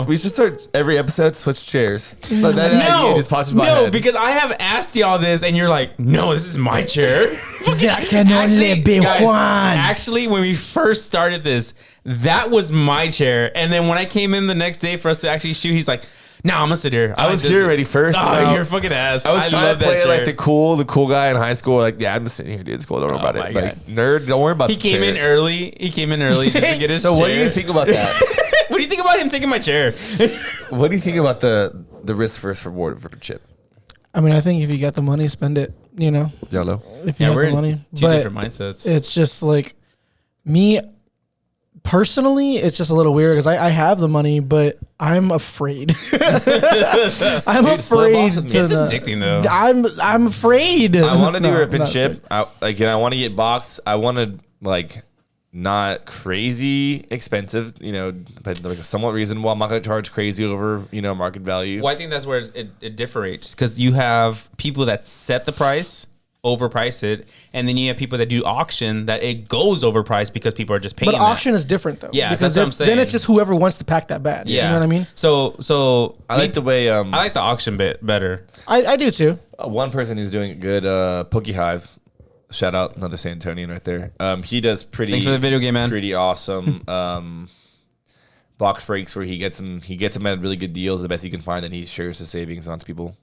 We should start every episode switch chairs. No, because I have asked y'all this, and you're like, no, this is my chair. That can only be one. Actually, when we first started this, that was my chair, and then when I came in the next day for us to actually shoot, he's like, no, I'm gonna sit here. I was here already first. Oh, you're a fucking ass. I was trying to play like the cool guy in high school. Like, yeah, I'm just sitting here, dude. It's cool. Don't worry about it. Like, nerd, don't worry about it. He came in early just to get his so chair. What do you think about that? What do you think about him taking my chair? What do you think about the risk versus reward for chip? I mean, I think if you got the money, spend it. YOLO. If you got the money, two different mindsets. It's just like me. Personally, it's just a little weird because I have the money, but I'm afraid. I'm afraid. It's addicting though. I'm afraid. I want to do rip and chip. I want to get box. I want to like not crazy expensive. But like somewhat reasonable. I'm not going to charge crazy over market value. Well, I think that's where it differentiates because you have people that set the price, overprice it, and then you have people that do auction that it goes overpriced because people are just paying. But auction is different though. Yeah, because that's what I'm saying. Then it's just whoever wants to pack that bad. Yeah, you know what I mean. So I like the way I like the auction bit better. I do too. One person who's doing it good, Pokehive. Shout out, another San Antonian right there. He does pretty. Thanks for the video game, man. Pretty awesome. Box breaks where he gets them at really good deals, the best he can find, and he shares the savings onto people.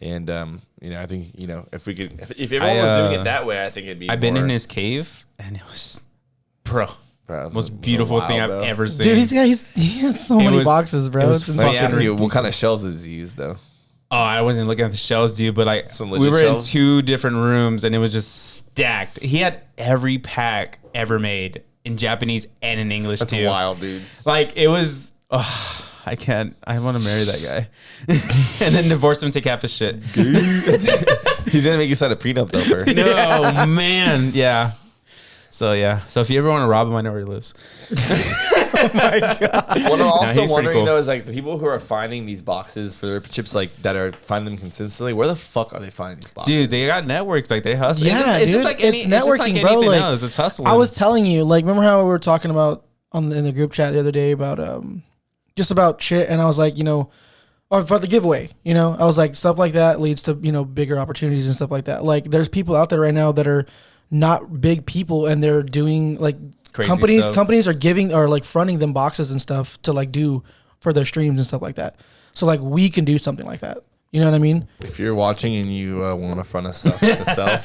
And I think if everyone was doing it that way, I think it'd be. I've been in his cave, and it was, bro most beautiful thing I've ever seen. Dude, he has so many boxes, bro. Let me ask you, what kind of shells does he use though? Oh, I wasn't looking at the shells, dude, but like we were in 2 different rooms, and it was just stacked. He had every pack ever made. In Japanese and in English too. That's wild, dude. Like it was. I can't. I want to marry that guy, and then divorce him and take half the shit. He's gonna make you sign a prenup though first. No man, yeah. So if you ever want to rob him, I know where he lives. Oh my god. What I'm also wondering though is like the people who are finding these boxes for their chips, like that are finding them consistently. Where the fuck are they finding these boxes? Dude, they got networks. Like they hustle. Yeah, it's just like it's networking, bro. Like, else. It's hustling. I was telling you, like, remember how we were talking about in the group chat the other day about just about shit, and I was like, or about the giveaway, I was like, stuff like that leads to bigger opportunities and stuff like that. Like, there's people out there right now that are not big people, and they're doing like crazy companies are giving or like fronting them boxes and stuff to like do for their streams and stuff like that. So like we can do something like that. You know what I mean? If you're watching and you want to front us stuff to sell.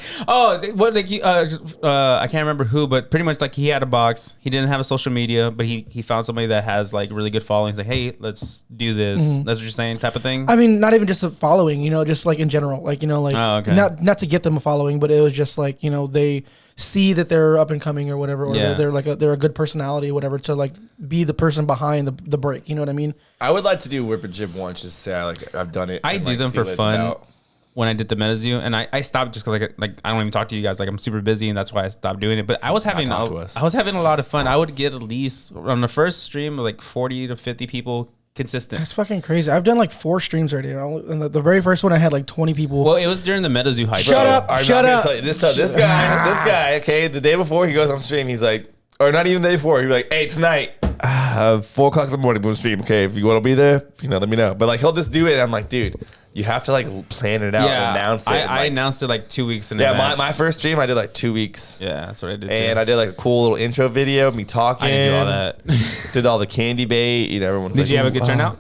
I can't remember who, but pretty much like he had a box. He didn't have a social media, but he found somebody that has like really good following. He's like, hey, let's do this. That's what you're saying, type of thing. I mean, not even just a following, just like in general, like, okay. not to get them a following, but it was just like, they see that they're up and coming or whatever, or they're a good personality or whatever to like be the person behind the break. You know what I mean? I would like to do whip and chip once, just say I've done it. I do them for fun. when I did the MetaZoo, and I stopped just because like I don't even talk to you guys. Like I'm super busy, and that's why I stopped doing it. But I was having a lot of fun. I would get at least on the first stream like 40 to 50 people consistent. That's fucking crazy. I've done like 4 streams already. And the very first one I had like 20 people. Well, it was during the MetaZoo hype. Shut up. This guy, okay, the day before he goes on stream, he's like, or not even the day before, he'd be like, hey, tonight, 4 o'clock in the morning, boom stream. Okay, if you want to be there, let me know. But like, he'll just do it. And I'm like, dude, you have to like plan it out and announce it. I announced it like 2 weeks in advance. My first stream, I did like 2 weeks. Yeah, that's what I did. And I did like a cool little intro video, me talking. I didn't do all that. Did all the candy bait. Everyone's Did you have a good turnout?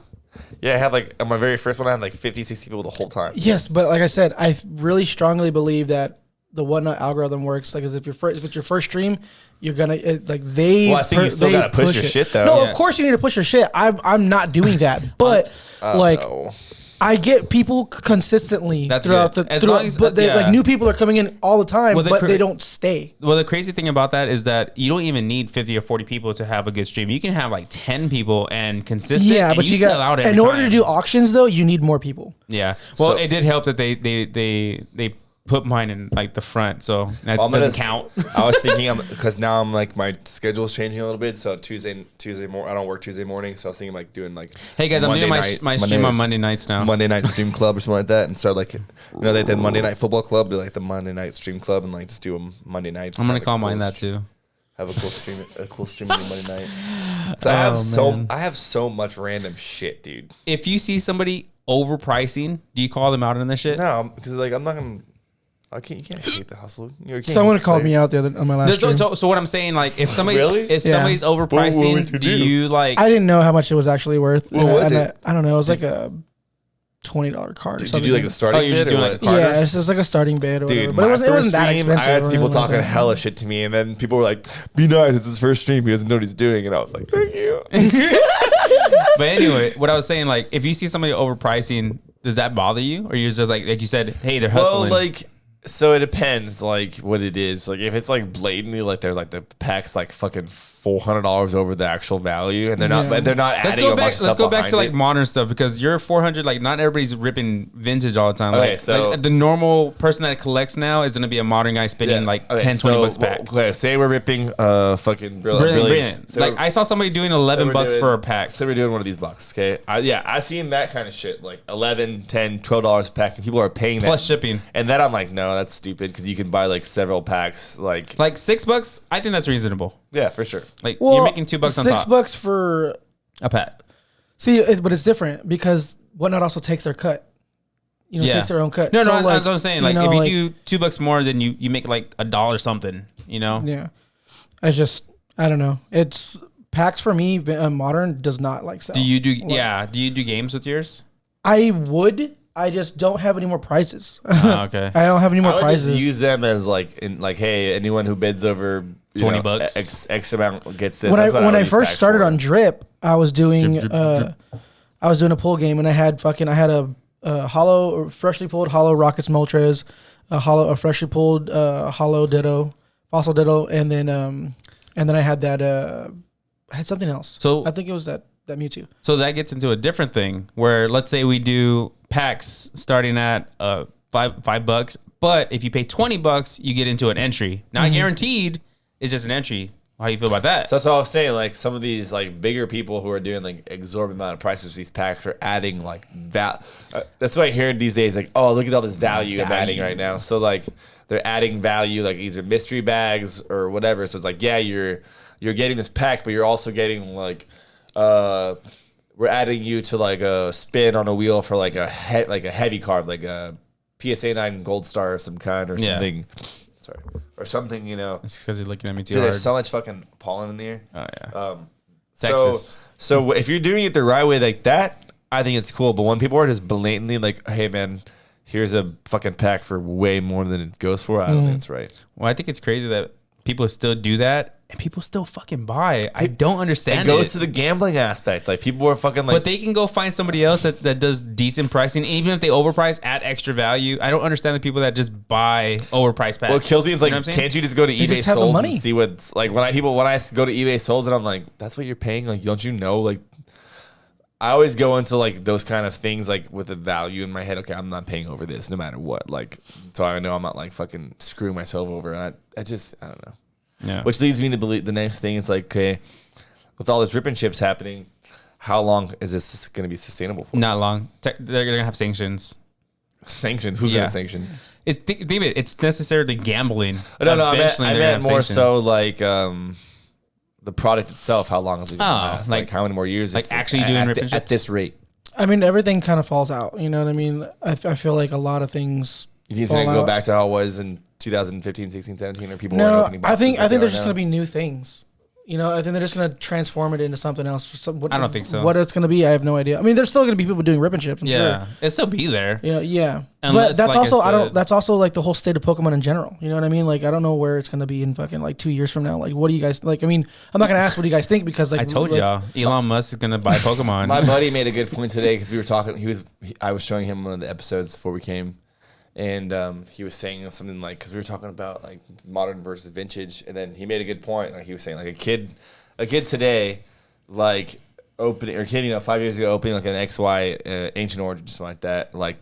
Yeah, I had like on my very first one, I had like 50, 60 people the whole time. Yes, but like I said, I really strongly believe that the Whatnot algorithm works. Like, if it's your first stream, you're gonna they. Well, I think you still gotta push your shit though. No, of course you need to push your shit. I'm not doing that, but No. I get people consistently throughout good. Like new people are coming in all the time, but they don't stay. Well, the crazy thing about that is that you don't even need 50 or 40 people to have a good stream. You can have like 10 people and consistent. Yeah, but you sell out every in order time. to do auctions though, you need more people. Yeah. Well, it did help that they put mine in like the front, so that doesn't count. I was thinking, because now I'm like, my schedule's changing a little bit. So Tuesday morning, I don't work Tuesday morning, so I was thinking like doing like, hey guys, I'm doing my stream on Monday nights now. Monday night stream club or something like that, and start like, they did Monday night football club, do like the Monday night stream club, and like just do them Monday nights. I'm gonna call mine that too. Have a cool stream on Monday night. So I have so much random shit, dude. If you see somebody overpricing, do you call them out on this shit? No, because like I'm not gonna. You can't hate the hustle. Someone called me out on my last stream. So what I'm saying, like, if somebody's somebody's What overpricing, would you do you like? I didn't know how much it was actually worth. What was it? I don't know. It was like a $20 card. Did you do like a starting bid? You're just doing like a card? Yeah, it's just like a starting bid or Dude, whatever. But it wasn't that stream, expensive. I had people talking like hella shit to me, and then people were like, "Be nice, it's his first stream. He doesn't know what he's doing." And I was like, "Thank you." But anyway, what I was saying, like, if you see somebody overpricing, does that bother you, or you're just like you said, hey, they're hustling? Well, like. So it depends, like what it is. Like if it's like blatantly, like they're like the pack's like fucking $400 over the actual value, and they're not adding a bunch of stuff. Let's go back to behind like modern stuff, because you're 400. Like not everybody's ripping vintage all the time. Okay, like, so like the normal person that collects now is gonna be a modern guy spending like 10, 20 bucks back. Okay, say we're ripping fucking Brilliant. So like I saw somebody doing 11 bucks for a pack. So we're doing one of these bucks. Okay, I seen that kind of shit, like 11, 10, $12 a pack, and people are paying that Plus shipping. And then I'm like, no, that's stupid, because you can buy like several packs, like $6. I think that's reasonable. Yeah, for sure. Like you're making $2 on top. $6 for a pack. See, but it's different because Whatnot also takes their cut. Takes their own cut. No, so that's what I'm saying. Like if like, you do $2 more, then you make like $1 something. Yeah, I don't know. It's packs for me. Modern does not like sell. Do you do? Yeah. Do you do games with yours? I would. I just don't have any more prizes. Okay. I don't have any more I would prizes. just use them as hey, anyone who bids over $20 X amount gets this. When I first started on Drip, I was doing I was doing a pull game, and I had a hollow, freshly pulled hollow Rockets Moltres, a freshly pulled hollow Ditto, fossil Ditto, and then I had that I had something else. So I think it was that Mewtwo. So that gets into a different thing where, let's say we do packs starting at $5, but if you pay $20, you get into an entry. Not guaranteed, it's just an entry. How do you feel about that? So that's what I was saying. Like some of these like bigger people who are doing like exorbitant amount of prices for these packs are adding like that's what I hear these days. Like, oh, look at all this value I'm adding right now. So like they're adding value, like either mystery bags or whatever. So it's like, yeah, you're getting this pack, but you're also getting like we're adding you to like a spin on a wheel for like a heavy card, like a PSA 9 Gold Star of some kind or something. Sorry. Or something, It's because you're looking at me too Dude, hard. there's so much fucking pollen in the air. Oh, yeah. Texas. So if you're doing it the right way like that, I think it's cool. But when people are just blatantly like, hey, man, here's a fucking pack for way more than it goes for, I don't think it's right. Well, I think it's crazy that people still do that. And people still fucking buy. I don't understand it. It goes to the gambling aspect. Like, people are fucking like... But they can go find somebody else that does decent pricing. Even if they overprice, add extra value. I don't understand the people that just buy overpriced packs. What kills me is like, can't you just go to eBay Souls and see what's... Like, when I go to eBay Souls and I'm like, that's what you're paying? Like, don't you know? Like, I always go into like those kind of things like with a value in my head. Okay, I'm not paying over this no matter what. Like, so I know I'm not like fucking screwing myself over. And I don't know. Yeah. Which leads me to believe the next thing is like, okay, with all this rip and chips happening, how long is this going to be sustainable for? Not long. They're gonna have sanctions. Sanctions? Who's going to sanction? Think of it. It's necessarily gambling. No, I Eventually, they're meant gonna more have so sanctions. like the product itself. How long is it going to last? Like how many more years? Like actually doing rip and chips? at this rate. I mean, everything kind of falls out. You know what I mean? I feel like a lot of things. You think it's going to go back to how it was in 2015, 16, 17, or people weren't No, opening I boxes think like they there's are just now? going to be new things. You know, I think they're just going to transform it into something else. I don't think so. What it's going to be, I have no idea. I mean, there's still going to be people doing rip and chips. I'm Yeah, sure. it'll still be there. Yeah. Unless, But that's like I also said- that's also like the whole state of Pokemon in general. You know what I mean? Like I don't know where it's gonna be in fucking like 2 years from now. Like what do you guys like? I mean, I'm not gonna ask what do you guys think because like I told like, y'all, Elon Musk is gonna buy Pokemon. My buddy made a good point today because we were talking. I was showing him one of the episodes before we came, and he was saying something like because we were talking about like modern versus vintage, and then he made a good point. Like he was saying like a kid today, like opening or kid 5 years ago opening like an XY Ancient Origin something like that. Like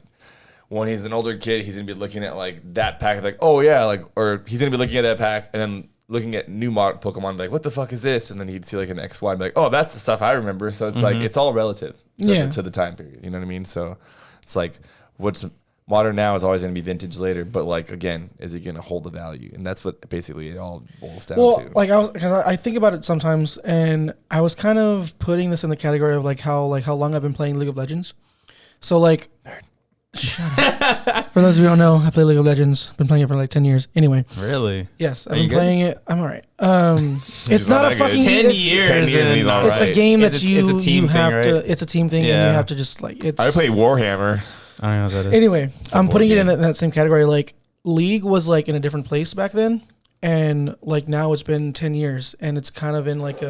when he's an older kid, he's gonna be looking at like that pack, like oh yeah, like or he's gonna be looking at that pack and then looking at new modern Pokemon, like what the fuck is this? And then he'd see like an XY, and be like oh that's the stuff I remember. So it's like it's all relative to the time period. You know what I mean? So it's like what's modern now is always going to be vintage later, but like again, is it going to hold the value? And that's what basically it all boils down Well, to. like I think about it sometimes, and I was kind of putting this in the category of like how long I've been playing League of Legends. So like, for those of you who don't know, I play League of Legends. Been playing it for like 10 years. Anyway, Really? yes, I've Are been you good? playing it. I'm all right. It's not not a that good. fucking 10 it's- years. 10 years and he's all It's right. a game It's that a- it's a team you thing, have right? to. It's a team thing, and Yeah. you have to just like it's. I play Warhammer. I don't know what that is. Anyway, I'm board putting it game. in that same category. Like League was like in a different place back then, and like now it's been 10 years, and it's kind of in like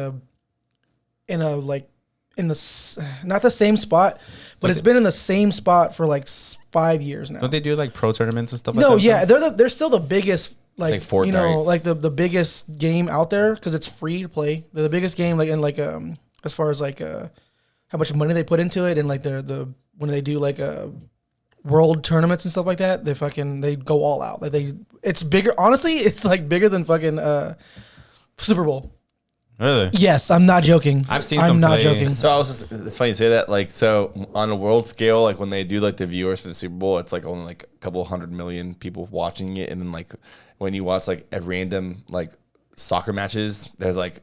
not the same spot, but it's been in the same spot for like 5 years now. Don't they do like pro tournaments and stuff like No, that? yeah, they're still the biggest. Like It's like you know, Fortnite. like the biggest game out there because it's free to play. They're the biggest game like in like as far as like how much money they put into it and like the when they do like world tournaments and stuff like that, they go all out. Like it's bigger. Honestly, it's like bigger than fucking Super Bowl. Really? Yes, I'm not joking. I've seen I'm some not play. joking. So I was just, it's funny you say that. Like, so on a world scale, like when they do like the viewers for the Super Bowl, it's like only like a couple 100 million people watching it. And then like when you watch like a random like soccer matches, there's like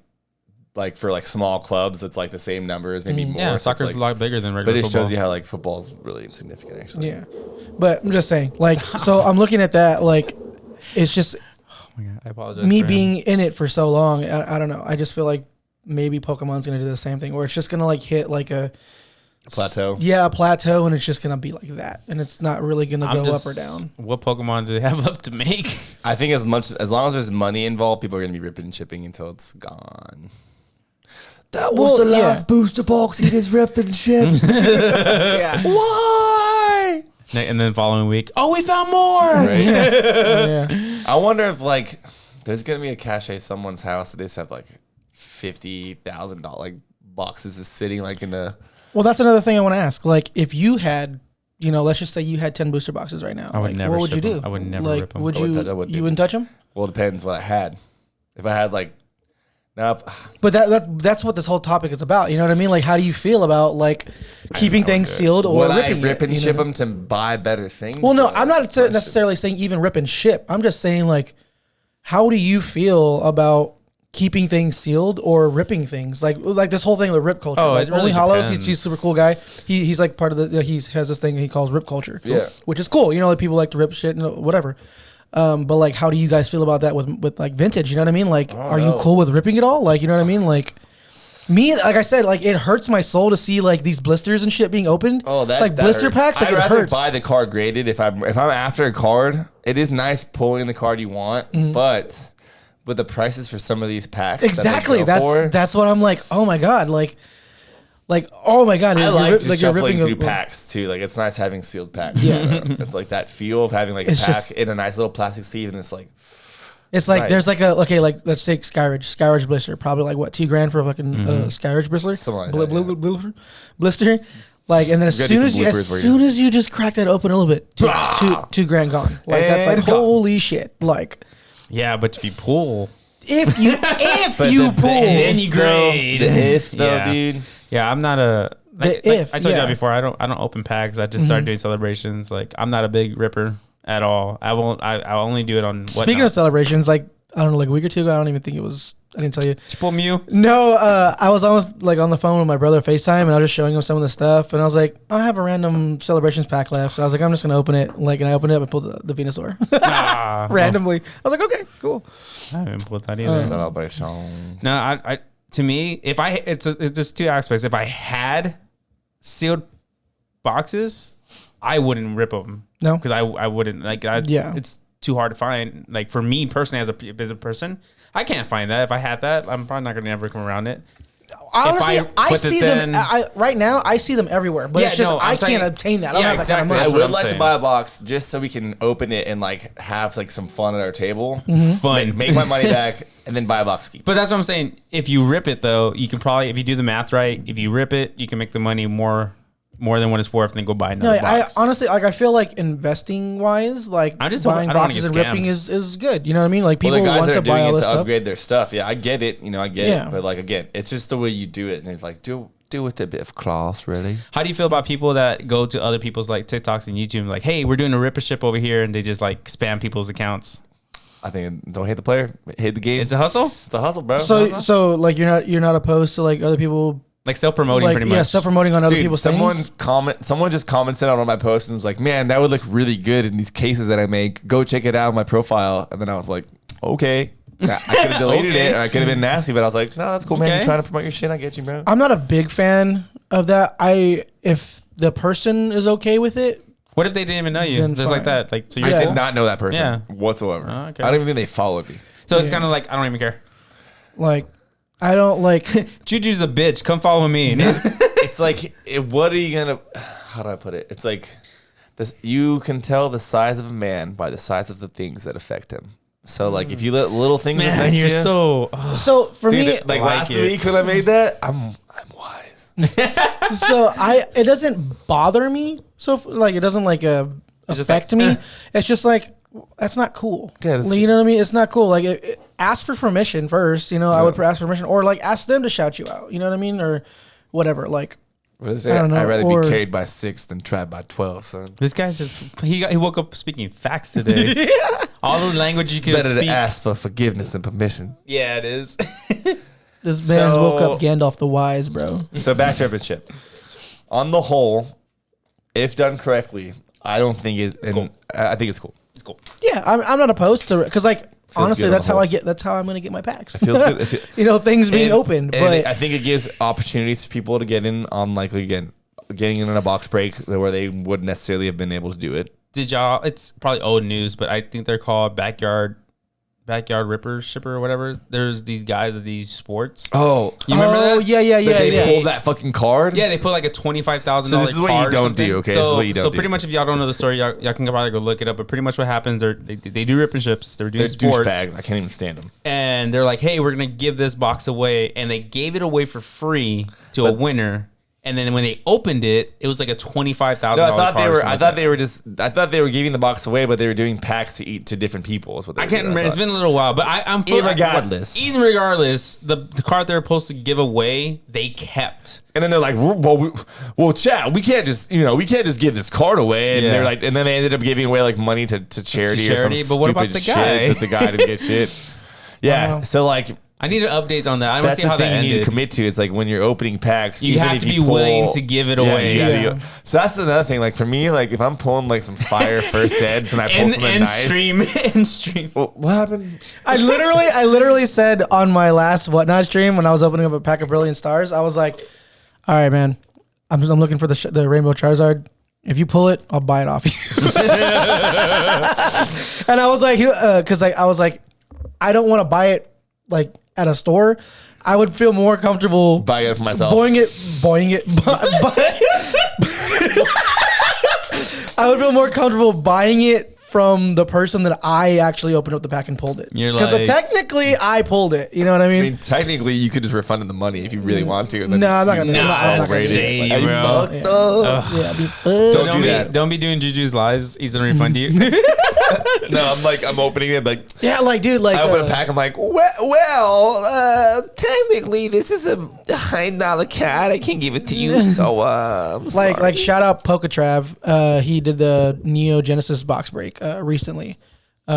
for like small clubs, it's like the same numbers, maybe more. Yeah, So it's soccer's like, a lot bigger than but regular it football. shows you how like football's really insignificant actually. Yeah, but I'm just saying, like, so I'm looking at that, like, it's just Oh my God, I apologize. me for him. being in it for so long. I don't know. I just feel like maybe Pokemon's gonna do the same thing, where it's just gonna like hit like a Plateau. yeah, a plateau, and it's just gonna be like that, and it's not really gonna I'm go just- up or down. What Pokemon do they have left to make? I think as long as there's money involved, people are gonna be ripping and chipping until it's gone. That was the last booster box he just ripped and shipped. Yeah. Why? And then following week, oh, we found more. Right? Yeah. I wonder if like there's gonna be a cache at someone's house that they just have like $50,000 like boxes is sitting like in a. Well, that's another thing I want to ask. Like, if you had, let's just say you had 10 booster boxes right now. I would like, never what would you ship do? 'em. I would never like, rip 'em. Would I you? wouldn't touch- I wouldn't You do wouldn't touch them? Well, it depends what I had. If I had like, now But that's what this whole topic is about. You know what I mean? Like, how do you feel about like keeping things sealed or would I ripping rip it, and you ship know? them to buy better things? Well, no, Or I'm not necessarily saying even rip and ship. I'm just saying like, how do you feel about keeping things sealed or ripping things? Like this whole thing with rip culture. Oh, like it really Only Hollows, he's a depends. super cool guy. He's like part of the. He has this thing he calls rip culture. Yeah. which is cool. Like people like to rip shit and whatever. But like, how do you guys feel about that with like vintage? You know what I mean? Like, are you know. cool with ripping it all? Like, you know what I mean? Like. Me, like I said, like it hurts my soul to see like these blisters and shit being opened. Oh, that like that blister hurts. packs, like I'd it rather hurts. buy the card graded if I'm after a card. It is nice pulling the card you want, but with the prices for some of these packs, that they Exactly. go That's for, that's what I'm like. Oh my god. Like oh my god. I you're like rip- just you're shuffling ripping through a- packs too. Like it's nice having sealed packs. Yeah. It's like that feel of having like a It's pack just- in a nice little plastic sleeve, and it's like It's like Nice. there's like let's take Skyridge blister, probably like what $2,000 for a fucking Skyridge blister, Something like that, blister. Like, and then as We gotta do some soon as you just crack that open a little bit, $2,000 gone. Like that's like And gone. holy shit. Like Yeah, but if you pull, if you pull, then you grade. The if though, Yeah. dude. Yeah, I'm not a. Like, if, I told you yeah. that before. I don't open packs. I just started doing celebrations. Like I'm not a big ripper at all. I won't. I only do it on. Speaking of celebrations, like I don't know, like a week or two ago, I don't even think it was. I didn't tell you. Did you pull Mew? No, I was almost like on the phone with my brother FaceTime, and I was just showing him some of the stuff, and I was like, I have a random celebrations pack left. So I was like, I'm just gonna open it. Like, and I opened it up and pulled the Venusaur randomly. I was like, okay, cool. I haven't pulled that either. Celebration. No, I to me, if I it's just two aspects. If I had sealed boxes, I wouldn't rip them. No? because I wouldn't like. Yeah. It's too hard to find. Like for me personally, as a person, I can't find that. If I had that, I'm probably not gonna ever come around it. Honestly, I put see it them then- right now. I see them everywhere, but Yeah, it's just no, I I'm saying- can't obtain that. I don't Yeah, have that kind of exactly. I money. That's what would I'm like to saying. buy a box just so we can open it and like have like some fun at our table. Fun. Make my money back and then buy a box to keep. But that's what I'm saying. If you rip it though, you can probably, if you do the math right, if you rip it, you can make the money more than what it's worth, and then go buy No, another I box. honestly like. I feel like investing wise, like I just buying I don't wanna boxes get and ripping scammed. is good. You know what I mean? Like Well, people the guys want that to are buy doing all it this to stuff. upgrade their stuff. Yeah, I get it. I get Yeah. it. But like again, it's just the way you do it, and it's like do with a bit of class, really. How do you feel about people that go to other people's like TikToks and YouTube, and like, hey, we're doing a ripper ship over here, and they just like spam people's accounts? I think don't hate the player, hate the game. It's a hustle, It's a hustle, bro. So like you're not opposed to like other people like self-promoting, like pretty much. self promoting on other Dude, people's someone things. someone just commented on one of my posts and was like, "Man, that would look really good in these cases that I make. Go check it out on my profile." And then I was like, "Okay." I could have deleted it, or I could have been nasty, but I was like, "No, that's cool, man. Okay. You're trying to promote your shit. I get you, bro." I'm not a big fan of that. If the person is okay with it, What if they didn't even know you? Then Just like fine. that, like so. I You're, Yeah. did not know that person Yeah. whatsoever. Oh, okay. I don't even think they followed me. So it's Yeah. kind of like I don't even care. like I don't like. Juju's a bitch. Come follow me. It's like, what are you gonna? How do I put it? It's like this. You can tell the size of a man by the size of the things that affect him. So like, if you let little things Man, affect you're you, so. So for dude, me, like I like last it. week when I made that, I'm wise. it doesn't bother me. So like it doesn't like just affect like, me. It's just like that's not cool. Yeah, that's- Like, you know what I mean? It's not cool. Like ask for permission first. You know, I would ask for permission, or like ask them to shout you out. You know what I mean, or whatever. Like What is it? I don't know, I'd rather or- be carried by 6 than tried by 12, son. This guy's just he woke up speaking facts today. All the language you It's can better speak. to ask for forgiveness and permission. Yeah, it is. this man's woke So- up Gandalf the Wise, bro. So back to Championship. On the whole, if done correctly, I don't think it's cool. I think it's cool. It's cool. Yeah, I'm not opposed to because like honestly, good on that's the how whole. I get. That's how I'm gonna get my packs. It feels good. If it- You know, things being opened, and but I think it gives opportunities for people to get in on like again getting in a box break where they wouldn't necessarily have been able to do it. Did y'all? It's probably old news, but I think they're called backyard ripper shipper or whatever. There's these guys of these sports. Oh, You remember oh that? yeah. they pulled that fucking card. Yeah, they put like a $25,000. So this is what you card or don't something. do, okay? So, This is what you don't so do. pretty much, if y'all don't know the story, y'all can probably go look it up. But pretty much what happens, they do ripping ships. They're doing They're sports, douchebags. I can't even stand them. and they're like, "Hey, we're gonna give this box away," and they gave it away for free to a winner. And then when they opened it, it was like a $25,000. No, I thought they card or were. something I like thought that. they were just. I thought they were giving the box away, but they were doing packs to eat to different people. Is what they I were can't doing, remember. It's thought. been a little while, but I'm Irregardless. Even regardless, the card they were supposed to give away, they kept. And then they're like, "Well, chat. We can't just, we can't just give this card away." And Yeah. they're like, and then they ended up giving away like money to charity, or charity, some but what about stupid the guy? shit that the guy didn't get shit. Yeah. Wow. So like, I need an update on that. I want to that's see the how that thing you need to ended. commit to. It's like when you're opening packs, You even have if to be pull- willing to give it away. you gotta Yeah. go- So that's another thing. Like for me, like if I'm pulling like some fire first eds and I pull something And nice. stream. Well, what happened? I literally said on my last Whatnot stream when I was opening up a pack of Brilliant Stars, I was like, "All right, man, I'm looking for the Rainbow Charizard. If you pull it, I'll buy it off you." And I was like, because like I was like, I don't want to buy it like at a store. I would feel more comfortable Buying it for myself. boing it. I would feel more comfortable buying it from the person that I actually opened up the pack and pulled it. You're Because like- technically I pulled it. You know what I I mean? mean, technically, you could just refund him the money if you really want to. And then No, I'm not gonna. you I'm not gonna that's do shady, it. bro. Yeah, be Don't Don't do be, that. don't be doing Juju's lives. He's gonna refund you. No, I'm opening it like. yeah, like dude, like I open a pack. I'm like, technically, this is a $9 cat. I can't give it to you. So, like shout out Poketrav. He did the Neo Genesis box break recently,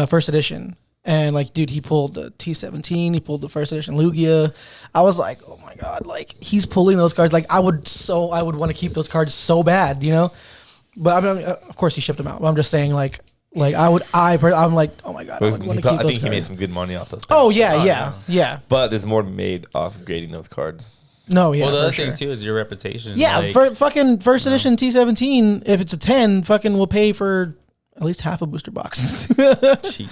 first edition. And like, dude, he pulled the T17. He pulled the first edition Lugia. I was like, oh my god, like he's pulling those cards. Like I would want to keep those cards so bad, you know. But I mean, of course he shipped them out. But I'm just saying, like I'm like, oh my god, I would want to keep I those think he made cards. some good money off those. Oh packs. yeah. But there's more to be made off of grading those cards. No, yeah. Well, the for other sure. thing too is your reputation. Yeah, like, for fucking first edition T17, if it's a 10, fucking we'll pay for at least half a booster box. Cheap.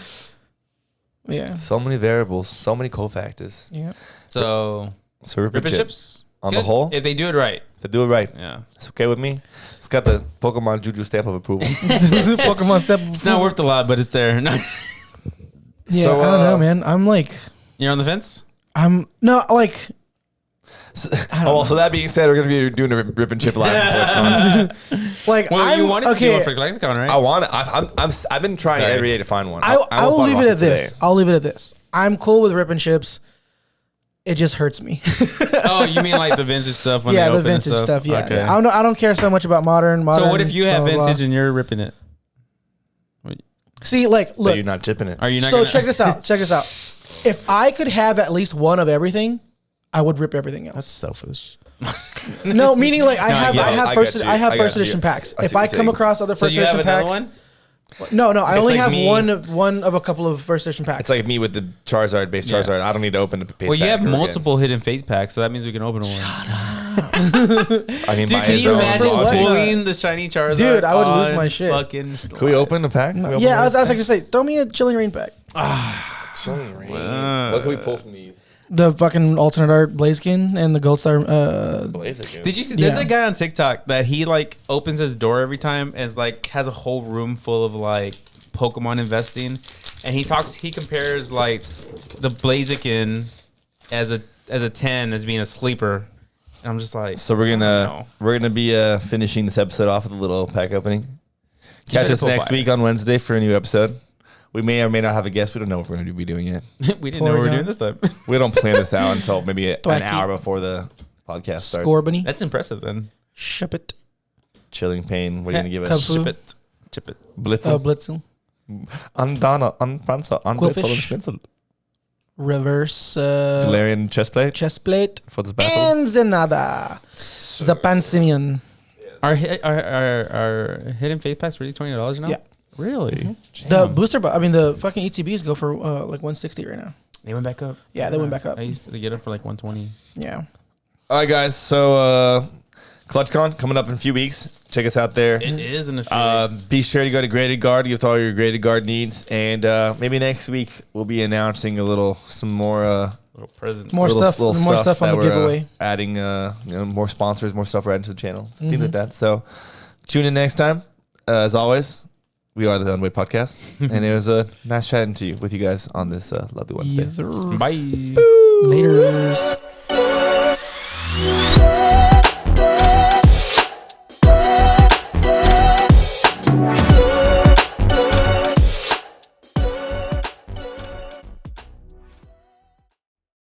Yeah. So many variables, so many cofactors. Yeah. so So Ripper Ripper chips chips on good, the whole, if they do it right. to do it right, Yeah, it's okay with me. It's got the Pokemon Juju stamp of approval. Pokemon step. it's not worth a lot, but it's there. Yeah, So, I don't know, man. I'm like, You're on the fence. I'm no like. So that being said, we're gonna be doing a Rip and Chip live in TwitchCon. Like Well, I'm, you wanted to do okay, one for Galacticon, right? I want it. I've been trying Sorry. every day to find one. I will leave it at this. Today. I'll leave it at this. I'm cool with Rip and Chips. It just hurts me. Oh, you mean like the vintage stuff? When Yeah, they the open and vintage stuff. Yeah, Okay. yeah. I don't care so much about modern. So what if you have blah, blah, blah. vintage and you're ripping it? See, like, But look. you're not chipping it. Are you not? So gonna, check this out. Check this out. If I could have at least one of everything, I would rip everything That's else. selfish. No, meaning like I No, I have get I it. have I first got you. I have I got first you. edition packs. I see If what I you're come saying. across other So first you have edition another packs, one? no, I It's only like have me. one of a couple of first edition packs. It's like me with the Charizard, base Yeah. Charizard. I don't need to open the base Well, you pack have ever again. multiple hidden fate packs, so that means we can open one. I mean, Dude, my can you own imagine what? logic. pulling the shiny Charizard? Dude, I would lose on my shit. Fucking Can we open the pack? Can we open Yeah, I the was like to say, throw me a Chilling Rain pack. Chilling Rain. What can we pull from these? The fucking alternate art Blaziken and the Gold Star. Blaziken. Did you see? There's Yeah. a guy on TikTok that he like opens his door every time and is like has a whole room full of like Pokemon investing, and he compares like the Blaziken as a 10 as being a sleeper, and I'm just like, So we're gonna be finishing this episode off with a little pack opening. Catch us next week on Wednesday for a new episode. We may or may not have a guest. We don't know what we're going to be doing yet. we didn't know what we were Porygon. doing this time. We don't plan this out until maybe an Thwacky. hour before the podcast starts. Scorbunny. That's impressive then. Ship it. Chilling Pain. What are you going to give us? Cub- Chip it. Blitzen. Blitzen. Undana. Unpanzer. Unblitzel. Quillfish. Unspitzel. Reverse. Galarian chestplate Chest plate. for this battle. And Zenada. Zapansimian. Our hidden fate packs really $20 now? Yeah. Really? The booster, the fucking ETBs go for like 160 right now. They went back up. Yeah, they went back up. I used to get them for like 120. Yeah. All right, guys. So, ClutchCon coming up in a few weeks. Check us out there. It is in a few weeks. Be sure to go to Graded Guard, get all your Graded Guard needs, and maybe next week we'll be announcing some more Little presents. More stuff on that the we're, giveaway. adding more sponsors, more stuff right into the channel, things Mm-hmm. like that. So tune in next time. As always, we are the Unwighed Podcast, and it was a nice chatting to you with you guys on this lovely Wednesday. Either. Bye. Laters.